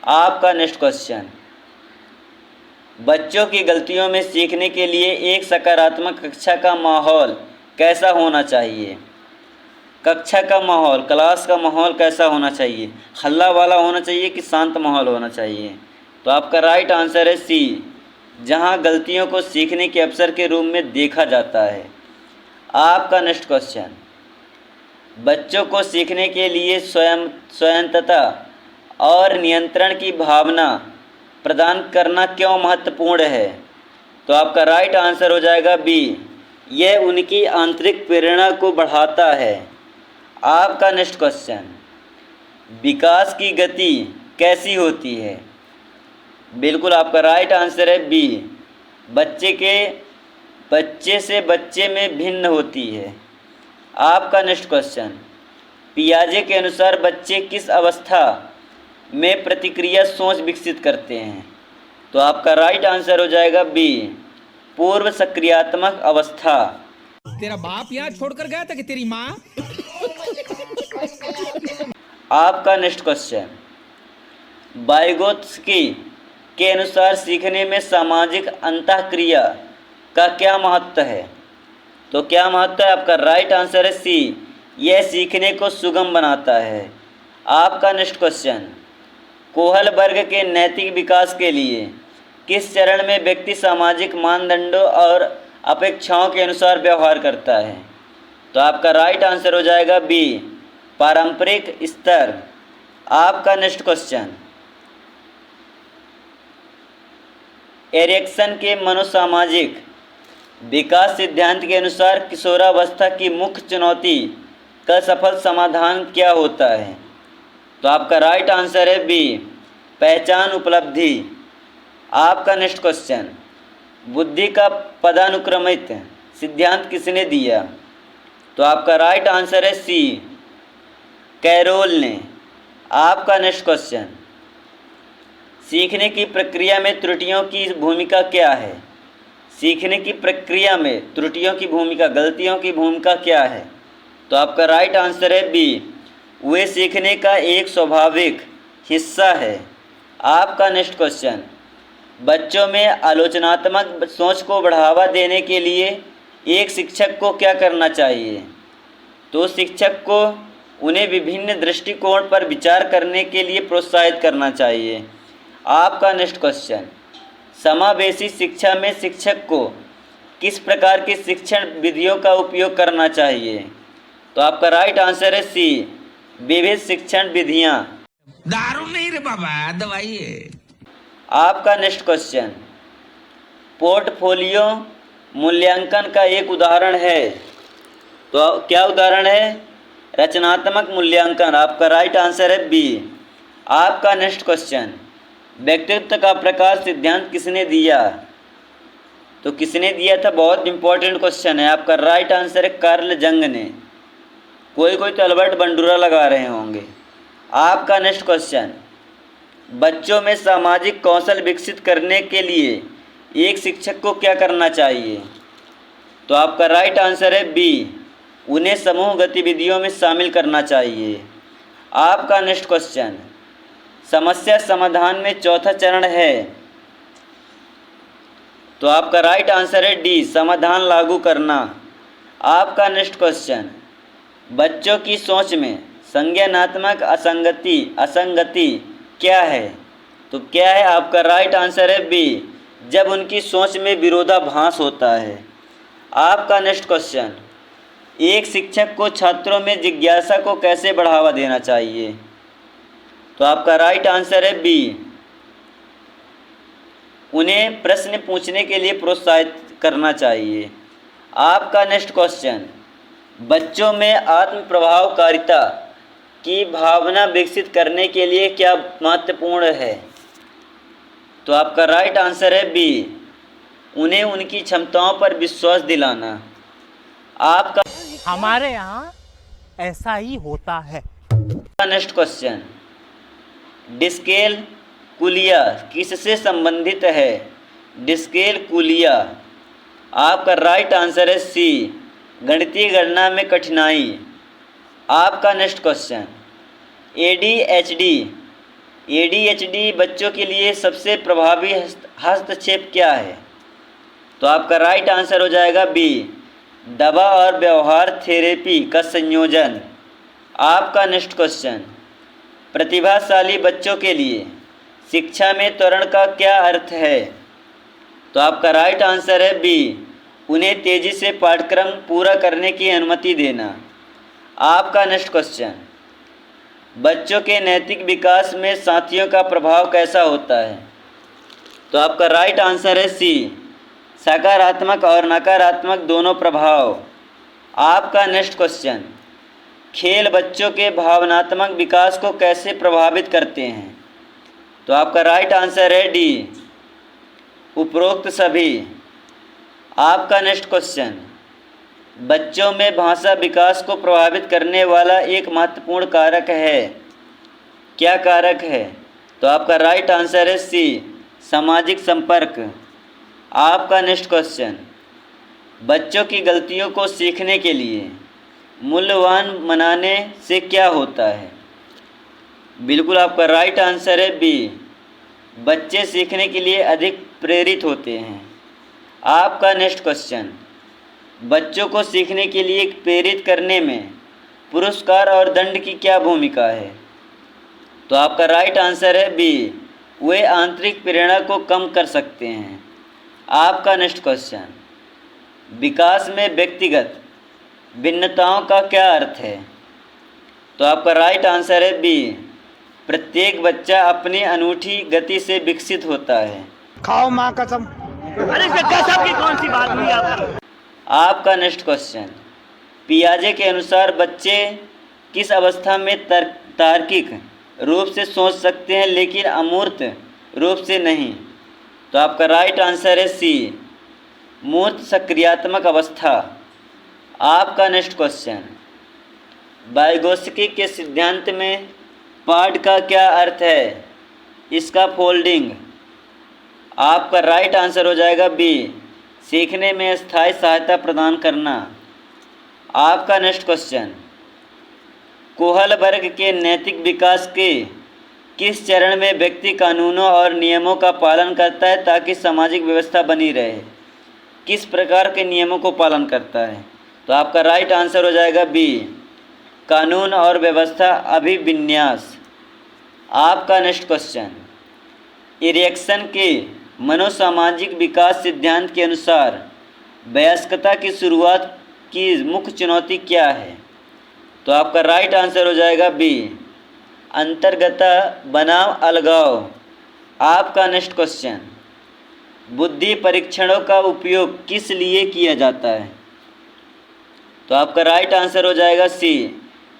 आपका नेक्स्ट क्वेश्चन, बच्चों की गलतियों में सीखने के लिए एक सकारात्मक कक्षा का माहौल कैसा होना चाहिए? कक्षा का माहौल, क्लास का माहौल कैसा होना चाहिए? हल्ला वाला होना चाहिए कि शांत माहौल होना चाहिए? तो आपका राइट आंसर है सी, जहां गलतियों को सीखने के अवसर के रूप में देखा जाता है। आपका नेक्स्ट क्वेश्चन, बच्चों को सीखने के लिए स्वायत्तता और नियंत्रण की भावना प्रदान करना क्यों महत्वपूर्ण है? तो आपका राइट आंसर हो जाएगा बी, यह उनकी आंतरिक प्रेरणा को बढ़ाता है। आपका नेक्स्ट क्वेश्चन, विकास की गति कैसी होती है? बिल्कुल आपका राइट आंसर है बी, बच्चे से बच्चे में भिन्न होती है। आपका नेक्स्ट क्वेश्चन, पियाजे के अनुसार बच्चे किस अवस्था में प्रतिक्रिया सोच विकसित करते हैं? तो आपका राइट आंसर हो जाएगा बी, पूर्व सक्रियात्मक अवस्था। तेरा बाप यहाँ छोड़कर गया था कि तेरी माँ? आपका नेक्स्ट क्वेश्चन, वाइगोत्स्की के अनुसार सीखने में सामाजिक अंतःक्रिया का क्या महत्व है? तो क्या महत्व है? आपका राइट आंसर है सी, यह सीखने को सुगम बनाता है। आपका नेक्स्ट क्वेश्चन, कोहल वर्ग के नैतिक विकास के लिए किस चरण में व्यक्ति सामाजिक मानदंडों और अपेक्षाओं के अनुसार व्यवहार करता है? तो आपका राइट आंसर हो जाएगा बी, पारंपरिक स्तर। आपका नेक्स्ट क्वेश्चन, एरिक्सन के मनोसामाजिक विकास सिद्धांत के अनुसार किशोरावस्था की मुख्य चुनौती का सफल समाधान क्या होता है? तो आपका राइट आंसर है बी, पहचान उपलब्धि। आपका नेक्स्ट क्वेश्चन, बुद्धि का पदानुक्रमित सिद्धांत किसने दिया? तो आपका राइट आंसर है सी, कैरोल ने। आपका नेक्स्ट क्वेश्चन, सीखने की प्रक्रिया में त्रुटियों की भूमिका क्या है? सीखने की प्रक्रिया में त्रुटियों की भूमिका, गलतियों की भूमिका क्या है? तो आपका राइट आंसर है बी, वे सीखने का एक स्वाभाविक हिस्सा है। आपका नेक्स्ट क्वेश्चन, बच्चों में आलोचनात्मक सोच को बढ़ावा देने के लिए एक शिक्षक को क्या करना चाहिए? तो शिक्षक को उन्हें विभिन्न दृष्टिकोण पर विचार करने के लिए प्रोत्साहित करना चाहिए। आपका नेक्स्ट क्वेश्चन, समावेशी शिक्षा में शिक्षक को किस प्रकार की शिक्षण विधियों का उपयोग करना चाहिए? तो आपका राइट आंसर है सी, विविध शिक्षण विधियाँ। दारू नहीं रे बाबा, दवाई है। आपका नेक्स्ट क्वेश्चन, पोर्टफोलियो मूल्यांकन का एक उदाहरण है। तो क्या उदाहरण है? रचनात्मक मूल्यांकन। आपका राइट आंसर है बी। आपका नेक्स्ट क्वेश्चन, व्यक्तित्व का प्रकार सिद्धांत किसने दिया? तो किसने दिया था? बहुत इंपॉर्टेंट क्वेश्चन है। आपका राइट आंसर है कार्ल जंग ने। कोई तो अल्बर्ट बंडूरा लगा रहे होंगे। आपका नेक्स्ट क्वेश्चन, बच्चों में सामाजिक कौशल विकसित करने के लिए एक शिक्षक को क्या करना चाहिए? तो आपका राइट आंसर है बी, उन्हें समूह गतिविधियों में शामिल करना चाहिए। आपका नेक्स्ट क्वेश्चन, समस्या समाधान में चौथा चरण है। तो आपका राइट आंसर है डी, समाधान लागू करना। आपका नेक्स्ट क्वेश्चन, बच्चों की सोच में संज्ञानात्मक असंगति क्या है? तो क्या है? आपका राइट आंसर है बी, जब उनकी सोच में विरोधाभास होता है। आपका नेक्स्ट क्वेश्चन, एक शिक्षक को छात्रों में जिज्ञासा को कैसे बढ़ावा देना चाहिए? तो आपका राइट आंसर है बी, उन्हें प्रश्न पूछने के लिए प्रोत्साहित करना चाहिए। आपका नेक्स्ट क्वेश्चन, बच्चों में आत्म प्रभावकारिता की भावना विकसित करने के लिए क्या महत्वपूर्ण है? तो आपका राइट आंसर है बी, उन्हें उनकी क्षमताओं पर विश्वास दिलाना। आपका हमारे यहाँ ऐसा ही होता है। नेक्स्ट क्वेश्चन, डिस्केल कुलिया किससे संबंधित है? डिस्केल कुलिया। आपका राइट आंसर है सी, गणितीय गणना में कठिनाई। आपका नेक्स्ट क्वेश्चन, एडीएचडी बच्चों के लिए सबसे प्रभावी हस्तक्षेप क्या है? तो आपका राइट आंसर हो जाएगा बी, दवा और व्यवहार थेरेपी का संयोजन। आपका नेक्स्ट क्वेश्चन, प्रतिभाशाली बच्चों के लिए शिक्षा में त्वरण का क्या अर्थ है? तो आपका राइट आंसर है बी, उन्हें तेज़ी से पाठ्यक्रम पूरा करने की अनुमति देना। आपका नेक्स्ट क्वेश्चन, बच्चों के नैतिक विकास में साथियों का प्रभाव कैसा होता है? तो आपका राइट आंसर है सी, सकारात्मक और नकारात्मक दोनों प्रभाव। आपका नेक्स्ट क्वेश्चन, खेल बच्चों के भावनात्मक विकास को कैसे प्रभावित करते हैं? तो आपका राइट आंसर है डी, उपरोक्त सभी। आपका नेक्स्ट क्वेश्चन, बच्चों में भाषा विकास को प्रभावित करने वाला एक महत्वपूर्ण कारक है, क्या कारक है? तो आपका राइट आंसर है सी, सामाजिक संपर्क। आपका नेक्स्ट क्वेश्चन, बच्चों की गलतियों को सीखने के लिए मूल्यवान मनाने से क्या होता है? बिल्कुल आपका राइट आंसर है बी, बच्चे सीखने के लिए अधिक प्रेरित होते हैं। आपका नेक्स्ट क्वेश्चन, बच्चों को सीखने के लिए प्रेरित करने में पुरस्कार और दंड की क्या भूमिका है? तो आपका राइट आंसर है बी, वे आंतरिक प्रेरणा को कम कर सकते हैं। आपका नेक्स्ट क्वेश्चन, विकास में व्यक्तिगत भिन्नताओं का क्या अर्थ है? तो आपका राइट आंसर है बी, प्रत्येक बच्चा अपनी अनूठी गति से विकसित होता है। खाओ माँ कसम। अरे गजब की कौन सी बात हुई आपकी? आपका नेक्स्ट क्वेश्चन, पियाजे के अनुसार बच्चे किस अवस्था में तार्किक रूप से सोच सकते हैं लेकिन अमूर्त रूप से नहीं? तो आपका राइट आंसर है सी, मूर्त सक्रियात्मक अवस्था। आपका नेक्स्ट क्वेश्चन, वाइगोत्स्की के सिद्धांत में पाठ का क्या अर्थ है? इसका फोल्डिंग। आपका राइट आंसर हो जाएगा बी, सीखने में स्थायी सहायता प्रदान करना। आपका नेक्स्ट क्वेश्चन, कोहल वर्ग के नैतिक विकास के किस चरण में व्यक्ति कानूनों और नियमों का पालन करता है ताकि सामाजिक व्यवस्था बनी रहे? किस प्रकार के नियमों को पालन करता है? तो आपका राइट आंसर हो जाएगा बी, कानून और व्यवस्था अभिविन्यास। आपका नेक्स्ट क्वेश्चन, इरिक्सन के मनोसामाजिक विकास सिद्धांत के अनुसार वयस्कता की शुरुआत की मुख्य चुनौती क्या है? तो आपका राइट आंसर हो जाएगा बी, अंतर्गता बनाम अलगाव। आपका नेक्स्ट क्वेश्चन, बुद्धि परीक्षणों का उपयोग किस लिए किया जाता है? तो आपका राइट आंसर हो जाएगा सी,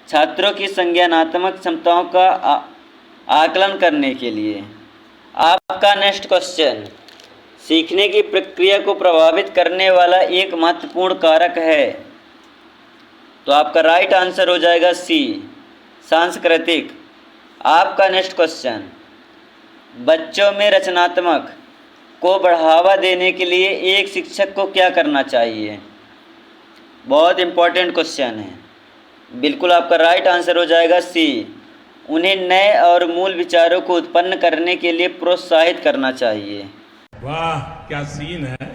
छात्रों की संज्ञानात्मक क्षमताओं का आकलन करने के लिए। आपका नेक्स्ट क्वेश्चन, सीखने की प्रक्रिया को प्रभावित करने वाला एक महत्वपूर्ण कारक है। तो आपका राइट आंसर हो जाएगा सी, सांस्कृतिक। आपका नेक्स्ट क्वेश्चन, बच्चों में रचनात्मक को बढ़ावा देने के लिए एक शिक्षक को क्या करना चाहिए? बहुत इम्पोर्टेंट क्वेश्चन है। बिल्कुल आपका राइट आंसर हो जाएगा सी, उन्हें नए और मूल विचारों को उत्पन्न करने के लिए प्रोत्साहित करना चाहिए। वाह क्या सीन है,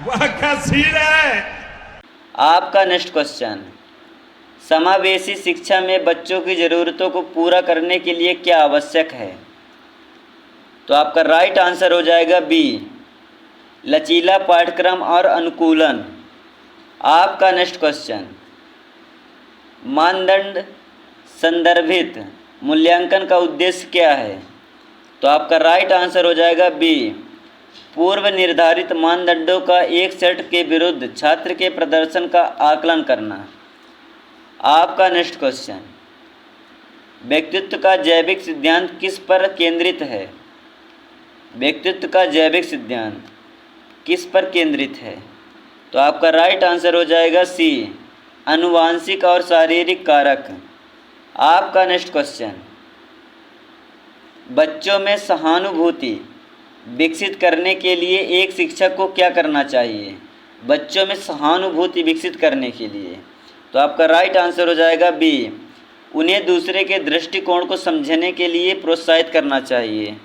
वाह क्या सीन है। आपका नेक्स्ट क्वेश्चन, समावेशी शिक्षा में बच्चों की ज़रूरतों को पूरा करने के लिए क्या आवश्यक है? तो आपका राइट आंसर हो जाएगा बी, लचीला पाठ्यक्रम और अनुकूलन। आपका नेक्स्ट क्वेश्चन, मानदंड संदर्भित मूल्यांकन का उद्देश्य क्या है? तो आपका राइट आंसर हो जाएगा बी, पूर्व निर्धारित मानदंडों का एक सेट के विरुद्ध छात्र के प्रदर्शन का आकलन करना। आपका नेक्स्ट क्वेश्चन, व्यक्तित्व का जैविक सिद्धांत किस पर केंद्रित है? व्यक्तित्व का जैविक सिद्धांत किस पर केंद्रित है? तो आपका राइट आंसर हो जाएगा सी, आनुवांशिक और शारीरिक कारक। आपका नेक्स्ट क्वेश्चन, बच्चों में सहानुभूति विकसित करने के लिए एक शिक्षक को क्या करना चाहिए? बच्चों में सहानुभूति विकसित करने के लिए तो आपका राइट आंसर हो जाएगा बी, उन्हें दूसरे के दृष्टिकोण को समझने के लिए प्रोत्साहित करना चाहिए।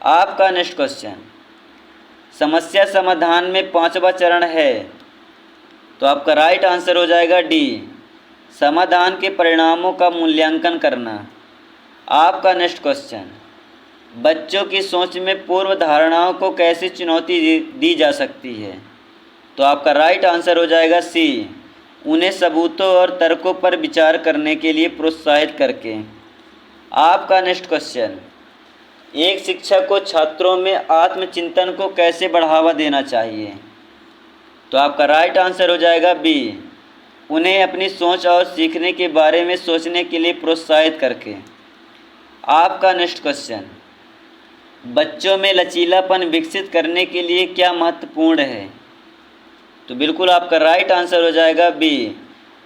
आपका नेक्स्ट क्वेश्चन, समस्या समाधान में 5वां चरण है तो आपका राइट आंसर हो जाएगा डी, समाधान के परिणामों का मूल्यांकन करना। आपका नेक्स्ट क्वेश्चन, बच्चों की सोच में पूर्व धारणाओं को कैसे चुनौती दी जा सकती है? तो आपका राइट आंसर हो जाएगा सी, उन्हें सबूतों और तर्कों पर विचार करने के लिए प्रोत्साहित करके। आपका नेक्स्ट क्वेश्चन, एक शिक्षक को छात्रों में आत्मचिंतन को कैसे बढ़ावा देना चाहिए? तो आपका राइट आंसर हो जाएगा बी, उन्हें अपनी सोच और सीखने के बारे में सोचने के लिए प्रोत्साहित करके। आपका नेक्स्ट क्वेश्चन, बच्चों में लचीलापन विकसित करने के लिए क्या महत्वपूर्ण है? तो बिल्कुल आपका राइट आंसर हो जाएगा बी,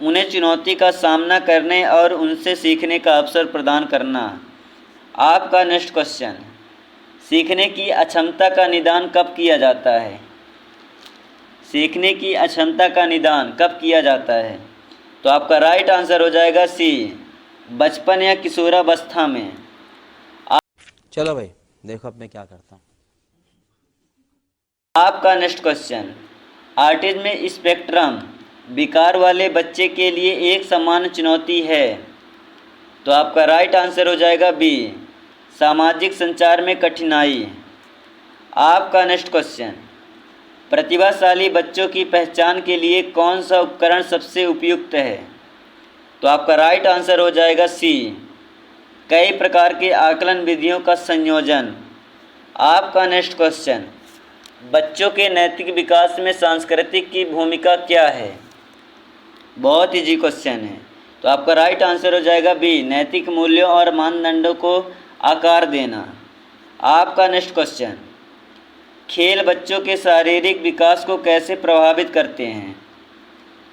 उन्हें चुनौती का सामना करने और उनसे सीखने का अवसर प्रदान करना। आपका नेक्स्ट क्वेश्चन, सीखने की अक्षमता का निदान कब किया जाता है? सीखने की अक्षमता का निदान कब किया जाता है? तो आपका राइट आंसर हो जाएगा सी, बचपन या किशोरावस्था में। चलो भाई देखो अब मैं क्या करता हूँ। आपका नेक्स्ट क्वेश्चन, ऑटिज्म स्पेक्ट्रम विकार वाले बच्चे के लिए एक सामान्य चुनौती है। तो आपका राइट आंसर हो जाएगा बी, सामाजिक संचार में कठिनाई। आपका नेक्स्ट क्वेश्चन, प्रतिभाशाली बच्चों की पहचान के लिए कौन सा उपकरण सबसे उपयुक्त है? तो आपका राइट आंसर हो जाएगा सी, कई प्रकार के आकलन विधियों का संयोजन। आपका नेक्स्ट क्वेश्चन, बच्चों के नैतिक विकास में सांस्कृतिक की भूमिका क्या है? बहुत इजी क्वेश्चन है। तो आपका राइट आंसर हो जाएगा बी, नैतिक मूल्यों और मानदंडों को आकार देना। आपका नेक्स्ट क्वेश्चन, खेल बच्चों के शारीरिक विकास को कैसे प्रभावित करते हैं?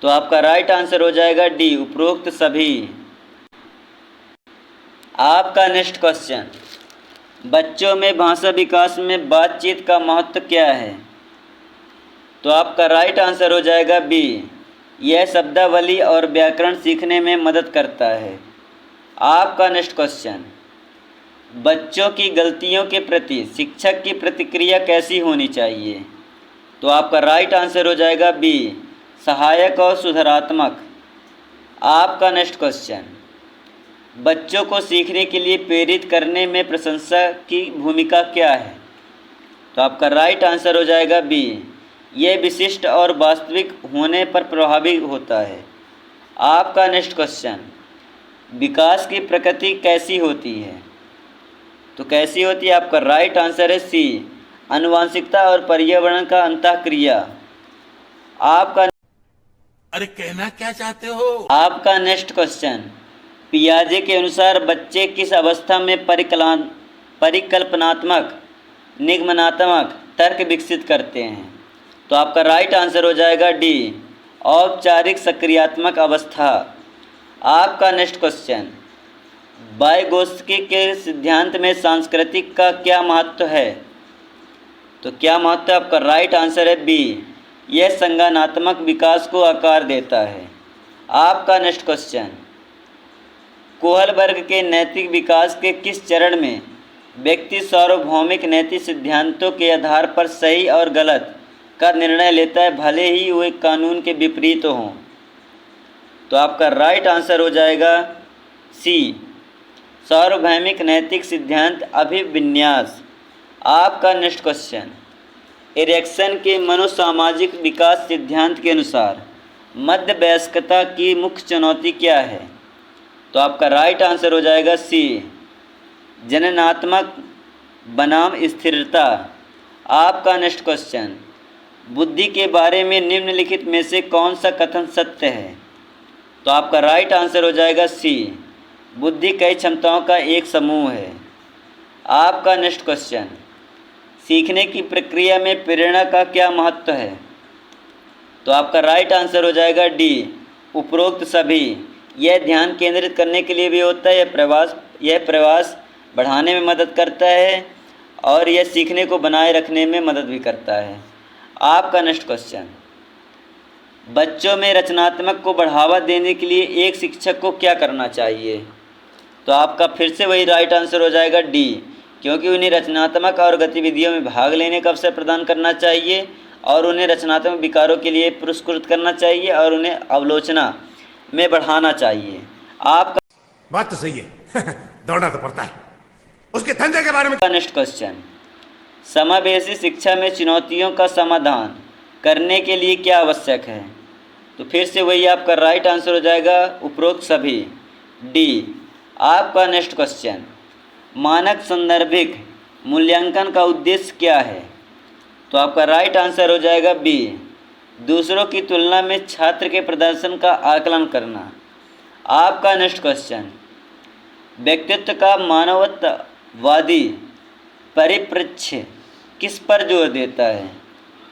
तो आपका राइट आंसर हो जाएगा डी, उपरोक्त सभी। आपका नेक्स्ट क्वेश्चन, बच्चों में भाषा विकास में बातचीत का महत्व क्या है? तो आपका राइट आंसर हो जाएगा बी, यह शब्दावली और व्याकरण सीखने में मदद करता है। आपका नेक्स्ट क्वेश्चन, बच्चों की गलतियों के प्रति शिक्षक की प्रतिक्रिया कैसी होनी चाहिए? तो आपका राइट आंसर हो जाएगा बी, सहायक और सुधारात्मक। आपका नेक्स्ट क्वेश्चन, बच्चों को सीखने के लिए प्रेरित करने में प्रशंसा की भूमिका क्या है? तो आपका राइट आंसर हो जाएगा बी, यह विशिष्ट और वास्तविक होने पर प्रभावी होता है। आपका नेक्स्ट क्वेश्चन, विकास की प्रकृति कैसी होती है? तो कैसी होती है? आपका राइट आंसर है सी, आनुवंशिकता और पर्यावरण का अंतःक्रिया। आपका अरे कहना क्या चाहते हो? आपका नेक्स्ट क्वेश्चन, पियाजे के अनुसार बच्चे किस अवस्था में परिकल्पनात्मक निगमनात्मक तर्क विकसित करते हैं? तो आपका राइट आंसर हो जाएगा डी, औपचारिक सक्रियात्मक अवस्था। आपका नेक्स्ट क्वेश्चन, वाइगोत्स्की के सिद्धांत में सांस्कृतिक का क्या महत्व है? तो क्या महत्व है? आपका राइट आंसर है बी, यह संज्ञानात्मक विकास को आकार देता है। आपका नेक्स्ट क्वेश्चन, कोहलबर्ग के नैतिक विकास के किस चरण में व्यक्ति सार्वभौमिक नैतिक सिद्धांतों के आधार पर सही और गलत का निर्णय लेता है, भले ही वे कानून के विपरीत हों? तो आपका राइट आंसर हो जाएगा सी, सार्वभौमिक नैतिक सिद्धांत अभिविन्यास। आपका नेक्स्ट क्वेश्चन, एरिक्सन के मनोसामाजिक विकास सिद्धांत के अनुसार मध्य वयस्कता की मुख्य चुनौती क्या है? तो आपका राइट आंसर हो जाएगा सी, जननात्मक बनाम स्थिरता। आपका नेक्स्ट क्वेश्चन, बुद्धि के बारे में निम्नलिखित में से कौन सा कथन सत्य है? तो आपका राइट आंसर हो जाएगा सी, बुद्धि कई क्षमताओं का एक समूह है। आपका नेक्स्ट क्वेश्चन, सीखने की प्रक्रिया में प्रेरणा का क्या महत्व है? तो आपका राइट आंसर हो जाएगा डी, उपरोक्त सभी। यह ध्यान केंद्रित करने के लिए भी होता है, यह प्रवास बढ़ाने में मदद करता है और यह सीखने को बनाए रखने में मदद भी करता है। आपका नेक्स्ट क्वेश्चन, बच्चों में रचनात्मक को बढ़ावा देने के लिए एक शिक्षक को क्या करना चाहिए? तो आपका फिर से वही राइट आंसर हो जाएगा डी, क्योंकि उन्हें रचनात्मक और गतिविधियों में भाग लेने का अवसर प्रदान करना चाहिए और उन्हें रचनात्मक विकारों के लिए पुरस्कृत करना चाहिए और उन्हें आलोचना में बढ़ाना चाहिए। आपका बात तो सही है दौड़ना तो पड़ता है, उसके धंधे के बारे में। नेक्स्ट क्वेश्चन, समावेशी शिक्षा में चुनौतियों का समाधान करने के लिए क्या आवश्यक है? तो फिर से वही आपका राइट आंसर हो जाएगा उपरोक्त सभी, डी। आपका नेक्स्ट क्वेश्चन, मानक संदर्भिक मूल्यांकन का उद्देश्य क्या है? तो आपका राइट आंसर हो जाएगा बी, दूसरों की तुलना में छात्र के प्रदर्शन का आकलन करना। आपका नेक्स्ट क्वेश्चन, व्यक्तित्व का मानवतावादी परिप्रेक्ष्य किस पर जोर देता है?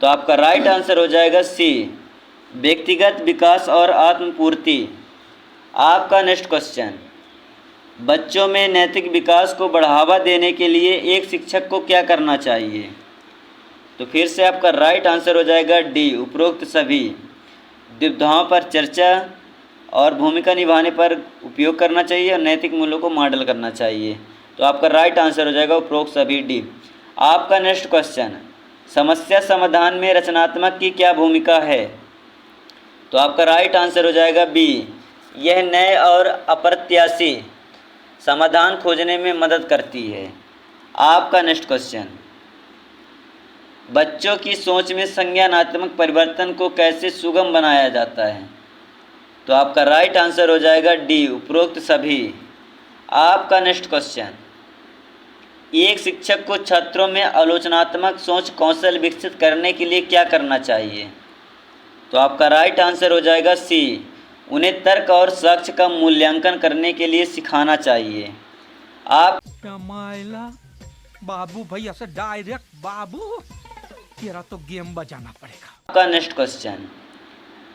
तो आपका राइट आंसर हो जाएगा सी, व्यक्तिगत विकास और आत्मपूर्ति। आपका नेक्स्ट क्वेश्चन, बच्चों में नैतिक विकास को बढ़ावा देने के लिए एक शिक्षक को क्या करना चाहिए? तो फिर से आपका राइट आंसर हो जाएगा डी, उपरोक्त सभी। दुविधाओं पर चर्चा और भूमिका निभाने पर उपयोग करना चाहिए और नैतिक मूल्यों को मॉडल करना चाहिए। तो आपका राइट आंसर हो जाएगा उपरोक्त सभी, डी। आपका नेक्स्ट क्वेश्चन, समस्या समाधान में रचनात्मक की क्या भूमिका है? तो आपका राइट आंसर हो जाएगा बी, यह नए और अप्रत्याशी समाधान खोजने में मदद करती है। आपका नेक्स्ट क्वेश्चन, बच्चों की सोच में संज्ञानात्मक परिवर्तन को कैसे सुगम बनाया जाता है? तो आपका राइट आंसर हो जाएगा डी, उपरोक्त सभी। आपका नेक्स्ट क्वेश्चन, एक शिक्षक को छात्रों में आलोचनात्मक सोच कौशल विकसित करने के लिए क्या करना चाहिए? तो आपका राइट आंसर हो जाएगा सी, उन्हें तर्क और साक्ष्य का मूल्यांकन करने के लिए सिखाना चाहिए। आप बाबू भाई ऐसे डायरेक्ट बाबू, तेरा तो गेम बजाना पड़ेगा। आपका नेक्स्ट क्वेश्चन,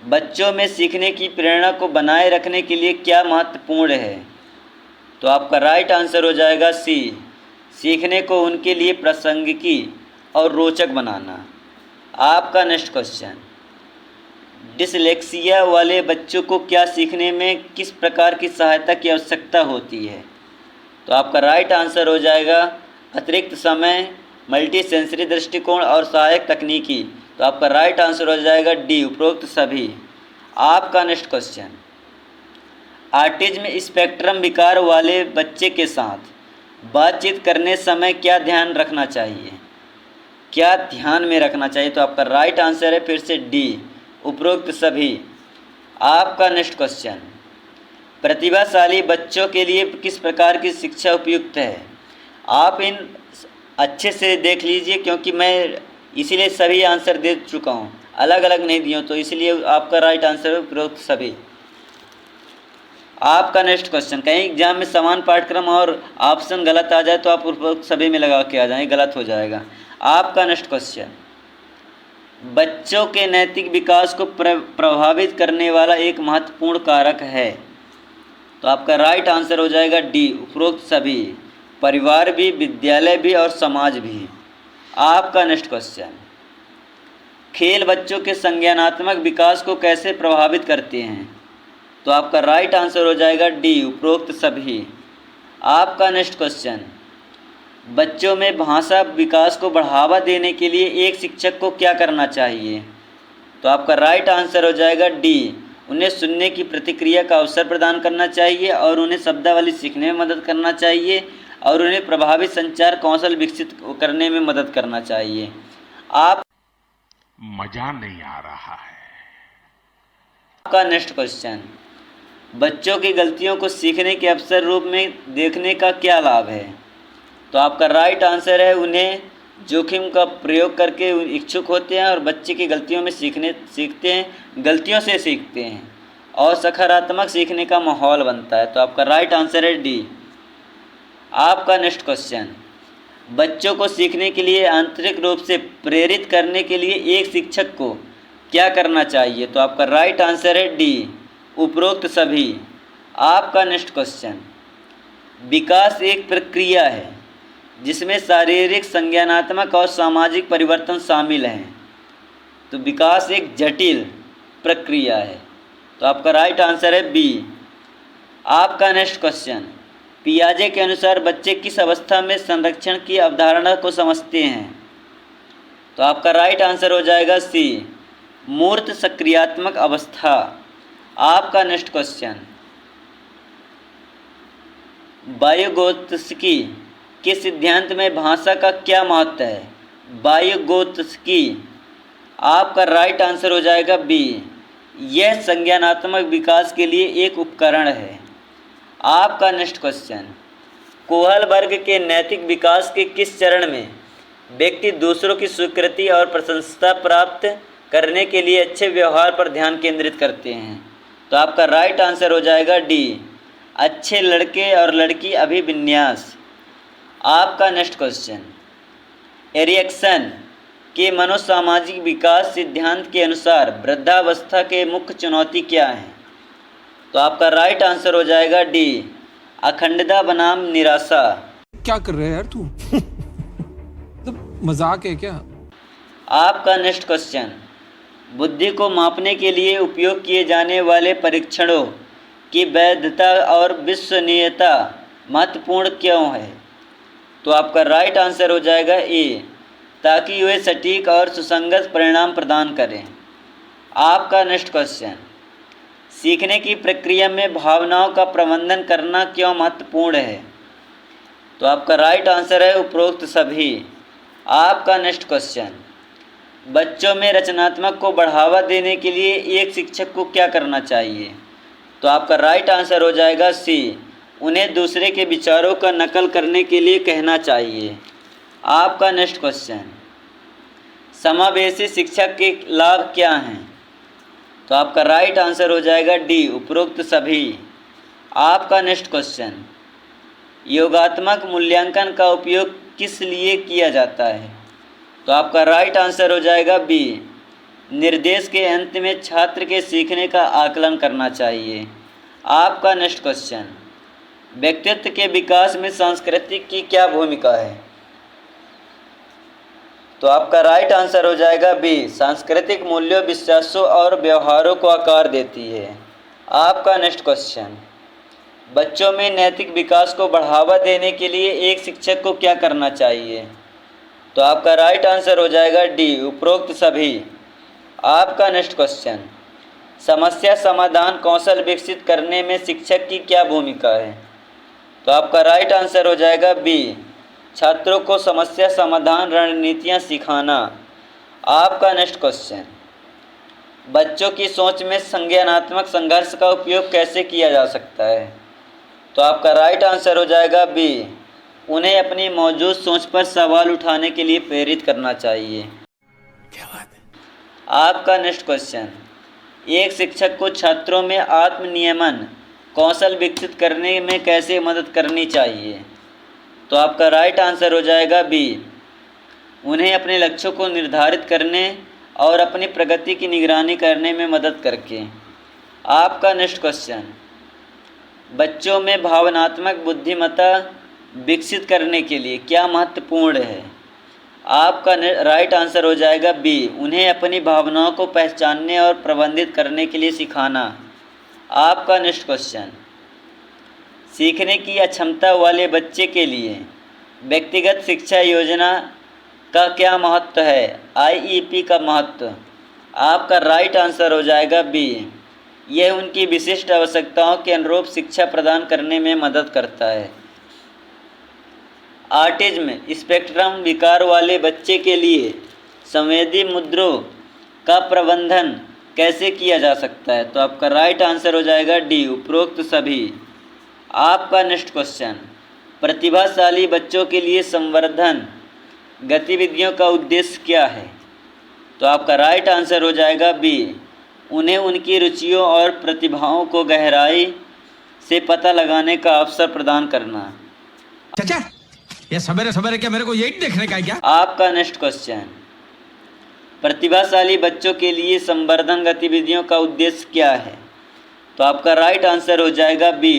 बच्चों में सीखने की प्रेरणा को बनाए रखने के लिए क्या महत्वपूर्ण है? तो आपका राइट आंसर हो जाएगा सी, सीखने को उनके लिए प्रासंगिकी और रोचक बनाना। आपका नेक्स्ट क्वेश्चन, डिसलेक्सिया वाले बच्चों को क्या सीखने में किस प्रकार की सहायता की आवश्यकता होती है? तो आपका राइट आंसर हो जाएगा अतिरिक्त समय, मल्टी सेंसरी दृष्टिकोण और सहायक तकनीकी। तो आपका राइट आंसर हो जाएगा डी, उपरोक्त सभी। आपका नेक्स्ट क्वेश्चन, ऑटिज्म स्पेक्ट्रम विकार वाले बच्चे के साथ बातचीत करने समय क्या ध्यान रखना चाहिए? क्या ध्यान में रखना चाहिए? तो आपका राइट आंसर है फिर से डी, उपरोक्त सभी। आपका नेक्स्ट क्वेश्चन, प्रतिभाशाली बच्चों के लिए किस प्रकार की शिक्षा उपयुक्त है? आप इन अच्छे से देख लीजिए क्योंकि मैं इसीलिए सभी आंसर दे चुका हूँ, अलग अलग नहीं दिया, तो इसलिए आपका राइट आंसर है उपरोक्त सभी। आपका नेक्स्ट क्वेश्चन, कहीं एग्जाम में समान पाठ्यक्रम और ऑप्शन गलत आ जाए तो आप उपरोक्त सभी में लगा के आ जाएं, गलत हो जाएगा। आपका नेक्स्ट क्वेश्चन, बच्चों के नैतिक विकास को प्रभावित करने वाला एक महत्वपूर्ण कारक है? तो आपका राइट आंसर हो जाएगा डी, उपरोक्त सभी, परिवार भी, विद्यालय भी और समाज भी। आपका नेक्स्ट क्वेश्चन, खेल बच्चों के संज्ञानात्मक विकास को कैसे प्रभावित करते हैं? तो आपका राइट आंसर हो जाएगा डी, उपरोक्त सभी। आपका नेक्स्ट क्वेश्चन, बच्चों में भाषा विकास को बढ़ावा देने के लिए एक शिक्षक को क्या करना चाहिए? तो आपका राइट आंसर हो जाएगा डी, उन्हें सुनने की प्रतिक्रिया का अवसर प्रदान करना चाहिए और उन्हें शब्दावली सीखने में मदद करना चाहिए और उन्हें प्रभावी संचार कौशल विकसित करने में मदद करना चाहिए। आप मजा नहीं आ रहा है। आपका नेक्स्ट क्वेश्चन, बच्चों की गलतियों को सीखने के अवसर रूप में देखने का क्या लाभ है? तो आपका राइट आंसर है उन्हें जोखिम का प्रयोग करके इच्छुक होते हैं और बच्चे की गलतियों में सीखते हैं, गलतियों से सीखते हैं और सकारात्मक सीखने का माहौल बनता है। तो आपका राइट आंसर है डी। आपका नेक्स्ट क्वेश्चन, बच्चों को सीखने के लिए आंतरिक रूप से प्रेरित करने के लिए एक शिक्षक को क्या करना चाहिए? तो आपका राइट आंसर है डी, उपरोक्त सभी। आपका नेक्स्ट क्वेश्चन, विकास एक प्रक्रिया है जिसमें शारीरिक, संज्ञानात्मक और सामाजिक परिवर्तन शामिल हैं। तो विकास एक जटिल प्रक्रिया है। तो आपका राइट आंसर है बी। आपका नेक्स्ट क्वेश्चन, पियाजे के अनुसार बच्चे किस अवस्था में संरक्षण की अवधारणा को समझते हैं? तो आपका राइट आंसर हो जाएगा सी, मूर्त सक्रियात्मक अवस्था। आपका नेक्स्ट क्वेश्चन, वायोगोत्स्की के सिद्धांत में भाषा का क्या महत्व है? वायोगोत्स्की। आपका राइट आंसर हो जाएगा बी, यह संज्ञानात्मक विकास के लिए एक उपकरण है। आपका नेक्स्ट क्वेश्चन, कोहल वर्ग के नैतिक विकास के किस चरण में व्यक्ति दूसरों की स्वीकृति और प्रशंसा प्राप्त करने के लिए अच्छे व्यवहार पर ध्यान केंद्रित करते हैं? तो आपका राइट आंसर हो जाएगा डी, अच्छे लड़के और लड़की अभिविन्यास। आपका नेक्स्ट क्वेश्चन, एरिक्सन के मनोसामाजिक विकास सिद्धांत के अनुसार वृद्धावस्था के मुख्य चुनौती क्या है? तो आपका राइट आंसर हो जाएगा डी, अखंडता बनाम निराशा। क्या कर रहे है यार तू? तो मजाक है क्या? आपका नेक्स्ट क्वेश्चन, बुद्धि को मापने के लिए उपयोग किए जाने वाले परीक्षणों की वैधता और विश्वसनीयता महत्वपूर्ण क्यों है? तो आपका राइट आंसर हो जाएगा ए, ताकि वे सटीक और सुसंगत परिणाम प्रदान करें। आपका नेक्स्ट क्वेश्चन, सीखने की प्रक्रिया में भावनाओं का प्रबंधन करना क्यों महत्वपूर्ण है? तो आपका राइट आंसर है उपरोक्त सभी। आपका नेक्स्ट क्वेश्चन, बच्चों में रचनात्मक को बढ़ावा देने के लिए एक शिक्षक को क्या करना चाहिए? तो आपका राइट आंसर हो जाएगा सी, उन्हें दूसरे के विचारों का नकल करने के लिए कहना चाहिए। आपका नेक्स्ट क्वेश्चन, समावेशी शिक्षा के लाभ क्या हैं? तो आपका राइट आंसर हो जाएगा डी, उपरोक्त सभी। आपका नेक्स्ट क्वेश्चन, योगात्मक मूल्यांकन का उपयोग किस लिए किया जाता है? तो आपका राइट आंसर हो जाएगा बी, निर्देश के अंत में छात्र के सीखने का आकलन करना चाहिए। आपका नेक्स्ट क्वेश्चन, व्यक्तित्व के विकास में सांस्कृतिक की क्या भूमिका है? तो आपका राइट आंसर हो जाएगा बी, सांस्कृतिक मूल्यों, विश्वासों और व्यवहारों को आकार देती है। आपका नेक्स्ट क्वेश्चन, बच्चों में नैतिक विकास को बढ़ावा देने के लिए एक शिक्षक को क्या करना चाहिए? तो आपका राइट आंसर हो जाएगा डी, उपरोक्त सभी। आपका नेक्स्ट क्वेश्चन, समस्या समाधान कौशल विकसित करने में शिक्षक की क्या भूमिका है? तो आपका राइट आंसर हो जाएगा बी, छात्रों को समस्या समाधान रणनीतियाँ सिखाना। आपका नेक्स्ट क्वेश्चन, बच्चों की सोच में संज्ञानात्मक संघर्ष का उपयोग कैसे किया जा सकता है? तो आपका राइट आंसर हो जाएगा बी, उन्हें अपनी मौजूद सोच पर सवाल उठाने के लिए प्रेरित करना चाहिए। क्या बात है? आपका नेक्स्ट क्वेश्चन, एक शिक्षक को छात्रों में आत्मनियमन कौशल विकसित करने में कैसे मदद करनी चाहिए? तो आपका राइट आंसर हो जाएगा बी, उन्हें अपने लक्ष्यों को निर्धारित करने और अपनी प्रगति की निगरानी करने में मदद करके। आपका नेक्स्ट क्वेश्चन, बच्चों में भावनात्मक बुद्धिमत्ता विकसित करने के लिए क्या महत्वपूर्ण है? आपका राइट आंसर हो जाएगा बी, उन्हें अपनी भावनाओं को पहचानने और प्रबंधित करने के लिए सिखाना। आपका नेक्स्ट क्वेश्चन, सीखने की अक्षमता वाले बच्चे के लिए व्यक्तिगत शिक्षा योजना का क्या महत्व है? आईईपी का महत्व। आपका राइट आंसर हो जाएगा बी, यह उनकी विशिष्ट आवश्यकताओं के अनुरूप शिक्षा प्रदान करने में मदद करता है। ऑटिज्म स्पेक्ट्रम विकार वाले बच्चे के लिए संवेदी मुद्रों का प्रबंधन कैसे किया जा सकता है? तो आपका राइट आंसर हो जाएगा डी, उपरोक्त सभी। आपका नेक्स्ट क्वेश्चन, प्रतिभाशाली बच्चों के लिए संवर्धन गतिविधियों का उद्देश्य क्या है? तो आपका राइट आंसर हो जाएगा बी, उन्हें उनकी रुचियों और प्रतिभाओं को गहराई से पता लगाने का अवसर प्रदान करना। चाचा, ये सवेरे सवेरे क्या मेरे को यही देखने का है क्या? आपका नेक्स्ट क्वेश्चन, प्रतिभाशाली बच्चों के लिए संवर्धन गतिविधियों का उद्देश्य क्या है? तो आपका राइट आंसर हो जाएगा बी,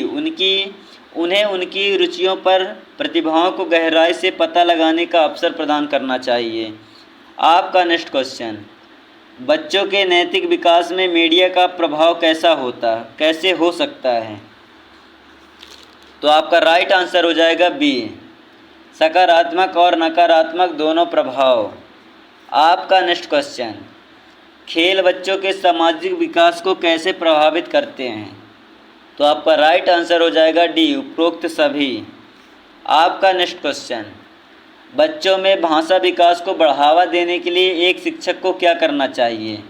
उन्हें उनकी रुचियों पर प्रतिभाओं को गहराई से पता लगाने का अवसर प्रदान करना चाहिए। आपका नेक्स्ट क्वेश्चन, बच्चों के नैतिक विकास में मीडिया का प्रभाव कैसे हो सकता है? तो आपका राइट आंसर हो जाएगा बी, सकारात्मक और नकारात्मक दोनों प्रभाव। आपका नेक्स्ट क्वेश्चन, खेल बच्चों के सामाजिक विकास को कैसे प्रभावित करते हैं? तो आपका राइट आंसर हो जाएगा डी, उपरोक्त सभी। आपका नेक्स्ट क्वेश्चन, बच्चों में भाषा विकास को बढ़ावा देने के लिए एक शिक्षक को क्या करना चाहिए?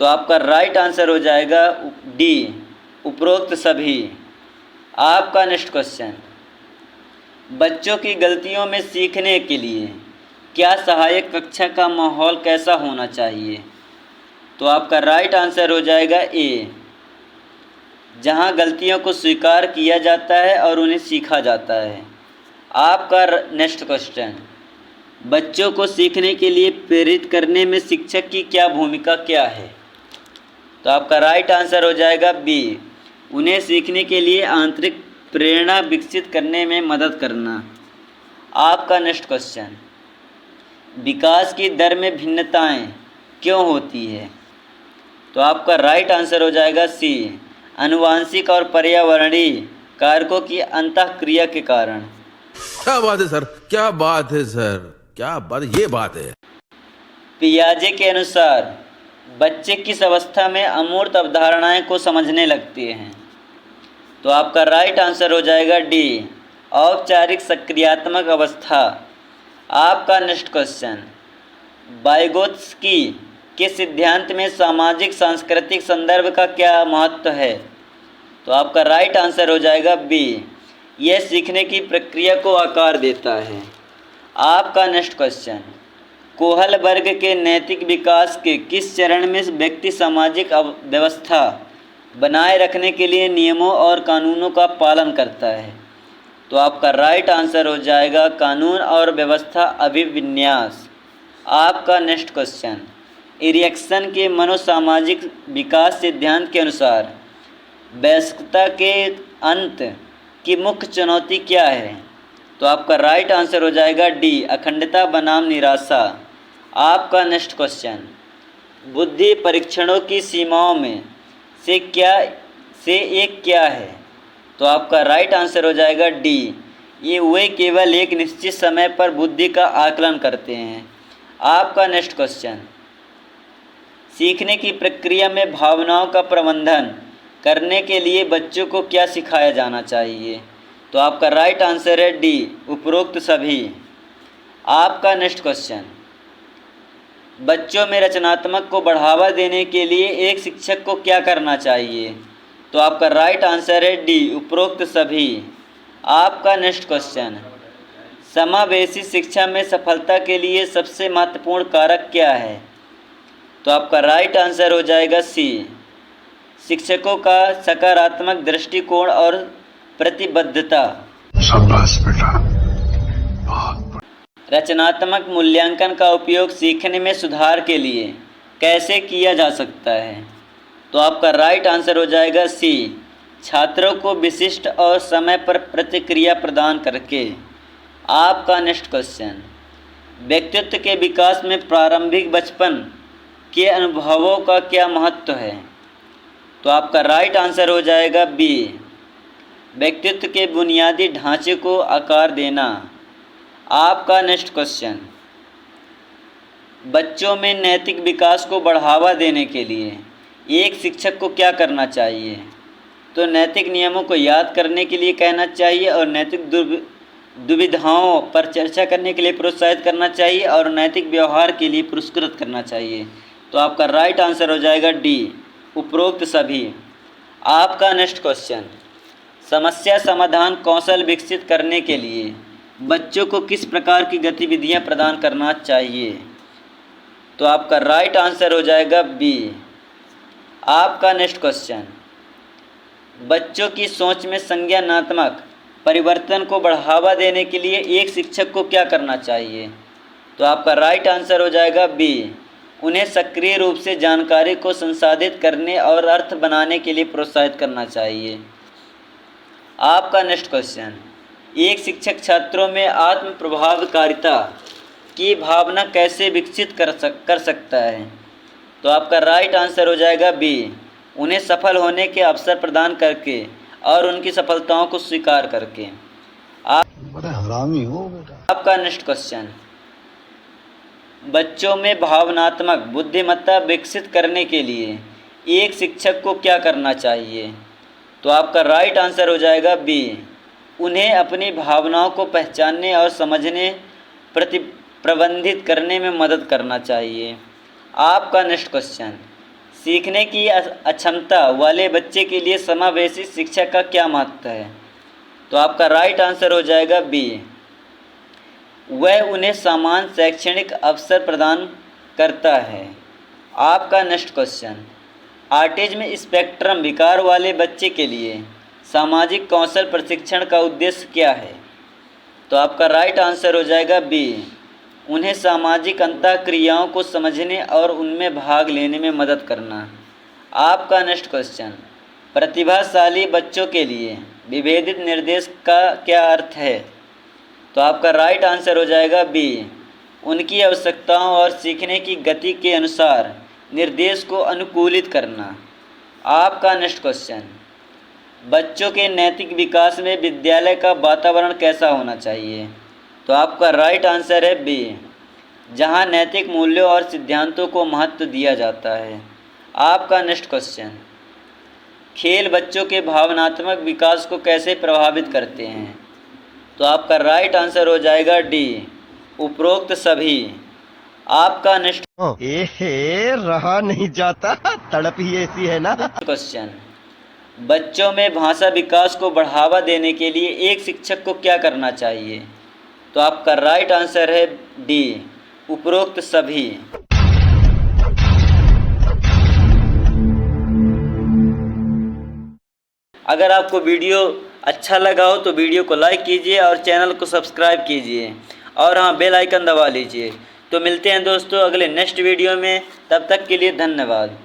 तो आपका राइट आंसर हो जाएगा डी, उपरोक्त सभी। आपका नेक्स्ट क्वेश्चन, बच्चों की गलतियों में सीखने के लिए क्या सहायक कक्षा का माहौल कैसा होना चाहिए? तो आपका राइट आंसर हो जाएगा ए, जहां गलतियों को स्वीकार किया जाता है और उन्हें सीखा जाता है। आपका नेक्स्ट क्वेश्चन, बच्चों को सीखने के लिए प्रेरित करने में शिक्षक की क्या भूमिका क्या है? तो आपका राइट आंसर हो जाएगा बी, उन्हें सीखने के लिए आंतरिक प्रेरणा विकसित करने में मदद करना। आपका नेक्स्ट क्वेश्चन, विकास की दर में भिन्नताएं क्यों होती है? तो आपका राइट आंसर हो जाएगा सी, आनुवांशिक और पर्यावरणीय कारकों की अंतःक्रिया के कारण। क्या बात है सर, क्या बात है सर, क्या बात, ये बात है। पियाजे के अनुसार बच्चे किस अवस्था में अमूर्त अवधारणाएं को समझने लगते हैं? तो आपका राइट आंसर हो जाएगा डी, औपचारिक सक्रियात्मक अवस्था। आपका नेक्स्ट क्वेश्चन, वाइगोत्स्की के सिद्धांत में सामाजिक सांस्कृतिक संदर्भ का क्या महत्व है? तो आपका राइट आंसर हो जाएगा बी, यह सीखने की प्रक्रिया को आकार देता है। आपका नेक्स्ट क्वेश्चन, कोहल वर्ग के नैतिक विकास के किस चरण में व्यक्ति सामाजिक व्यवस्था बनाए रखने के लिए नियमों और कानूनों का पालन करता है? तो आपका राइट आंसर हो जाएगा कानून और व्यवस्था अभिविन्यास। आपका नेक्स्ट क्वेश्चन, इरिक्सन के मनोसामाजिक विकास सिद्धांत के अनुसार वयस्कता के अंत की मुख्य चुनौती क्या है? तो आपका राइट आंसर हो जाएगा डी, अखंडता बनाम निराशा। आपका नेक्स्ट क्वेश्चन, बुद्धि परीक्षणों की सीमाओं में से एक क्या है? तो आपका राइट आंसर हो जाएगा डी, ये वे केवल एक निश्चित समय पर बुद्धि का आकलन करते हैं। आपका नेक्स्ट क्वेश्चन, सीखने की प्रक्रिया में भावनाओं का प्रबंधन करने के लिए बच्चों को क्या सिखाया जाना चाहिए? तो आपका राइट आंसर है डी, उपरोक्त सभी। आपका नेक्स्ट क्वेश्चन, बच्चों में रचनात्मक को बढ़ावा देने के लिए एक शिक्षक को क्या करना चाहिए? तो आपका राइट आंसर है डी, उपरोक्त सभी। आपका नेक्स्ट क्वेश्चन, समावेशी शिक्षा में सफलता के लिए सबसे महत्वपूर्ण कारक क्या है? तो आपका राइट आंसर हो जाएगा सी, शिक्षकों का सकारात्मक दृष्टिकोण और प्रतिबद्धता। शाबाश बेटा। रचनात्मक मूल्यांकन का उपयोग सीखने में सुधार के लिए कैसे किया जा सकता है? तो आपका राइट आंसर हो जाएगा सी, छात्रों को विशिष्ट और समय पर प्रतिक्रिया प्रदान करके। आपका नेक्स्ट क्वेश्चन, व्यक्तित्व के विकास में प्रारंभिक बचपन के अनुभवों का क्या महत्व है? तो आपका राइट आंसर हो जाएगा बी, व्यक्तित्व के बुनियादी ढांचे को आकार देना। आपका नेक्स्ट क्वेश्चन, बच्चों में नैतिक विकास को बढ़ावा देने के लिए एक शिक्षक को क्या करना चाहिए? तो नैतिक नियमों को याद करने के लिए कहना चाहिए और नैतिक दुविधाओं पर चर्चा करने के लिए प्रोत्साहित करना चाहिए और नैतिक व्यवहार के लिए पुरस्कृत करना चाहिए। तो आपका राइट आंसर हो जाएगा डी, उपरोक्त सभी। आपका नेक्स्ट क्वेश्चन, समस्या समाधान कौशल विकसित करने के लिए बच्चों को किस प्रकार की गतिविधियां प्रदान करना चाहिए? तो आपका राइट आंसर हो जाएगा बी। आपका नेक्स्ट क्वेश्चन, बच्चों की सोच में संज्ञानात्मक परिवर्तन को बढ़ावा देने के लिए एक शिक्षक को क्या करना चाहिए? तो आपका राइट आंसर हो जाएगा बी, उन्हें सक्रिय रूप से जानकारी को संसाधित करने और अर्थ बनाने के लिए प्रोत्साहित करना चाहिए। आपका नेक्स्ट क्वेश्चन, एक शिक्षक छात्रों में आत्म प्रभावकारिता की भावना कैसे विकसित कर सकता है? तो आपका राइट आंसर हो जाएगा बी, उन्हें सफल होने के अवसर प्रदान करके और उनकी सफलताओं को स्वीकार करके। बड़ा हरामी हो बेटा। आपका नेक्स्ट क्वेश्चन, बच्चों में भावनात्मक बुद्धिमत्ता विकसित करने के लिए एक शिक्षक को क्या करना चाहिए? तो आपका राइट आंसर हो जाएगा बी, उन्हें अपनी भावनाओं को पहचानने और समझने प्रबंधित करने में मदद करना चाहिए। आपका नेक्स्ट क्वेश्चन, सीखने की अक्षमता वाले बच्चे के लिए समावेशी शिक्षा का क्या महत्व है? तो आपका राइट आंसर हो जाएगा बी, वह उन्हें समान शैक्षणिक अवसर प्रदान करता है। आपका नेक्स्ट क्वेश्चन, ऑटिज्म स्पेक्ट्रम विकार वाले बच्चे के लिए सामाजिक कौशल प्रशिक्षण का उद्देश्य क्या है? तो आपका राइट आंसर हो जाएगा बी, उन्हें सामाजिक अंतःक्रियाओं को समझने और उनमें भाग लेने में मदद करना। आपका नेक्स्ट क्वेश्चन, प्रतिभाशाली बच्चों के लिए विभेदित निर्देश का क्या अर्थ है? तो आपका राइट आंसर हो जाएगा बी, उनकी आवश्यकताओं और सीखने की गति के अनुसार निर्देश को अनुकूलित करना। आपका नेक्स्ट क्वेश्चन, बच्चों के नैतिक विकास में विद्यालय का वातावरण कैसा होना चाहिए? तो आपका राइट आंसर है बी, जहां नैतिक मूल्यों और सिद्धांतों को महत्व दिया जाता है। आपका नेक्स्ट क्वेश्चन, खेल बच्चों के भावनात्मक विकास को कैसे प्रभावित करते हैं? तो आपका राइट आंसर हो जाएगा डी, उपरोक्त सभी। आपका नेक्स्ट रहा नहीं जाता, तड़प ही ऐसी है ना। क्वेश्चन, बच्चों में भाषा विकास को बढ़ावा देने के लिए एक शिक्षक को क्या करना चाहिए? तो आपका राइट आंसर है डी, उपरोक्त सभी। अगर आपको वीडियो अच्छा लगा हो तो वीडियो को लाइक कीजिए और चैनल को सब्सक्राइब कीजिए और हाँ, बेल आइकन दबा लीजिए। तो मिलते हैं दोस्तों अगले नेक्स्ट वीडियो में, तब तक के लिए धन्यवाद।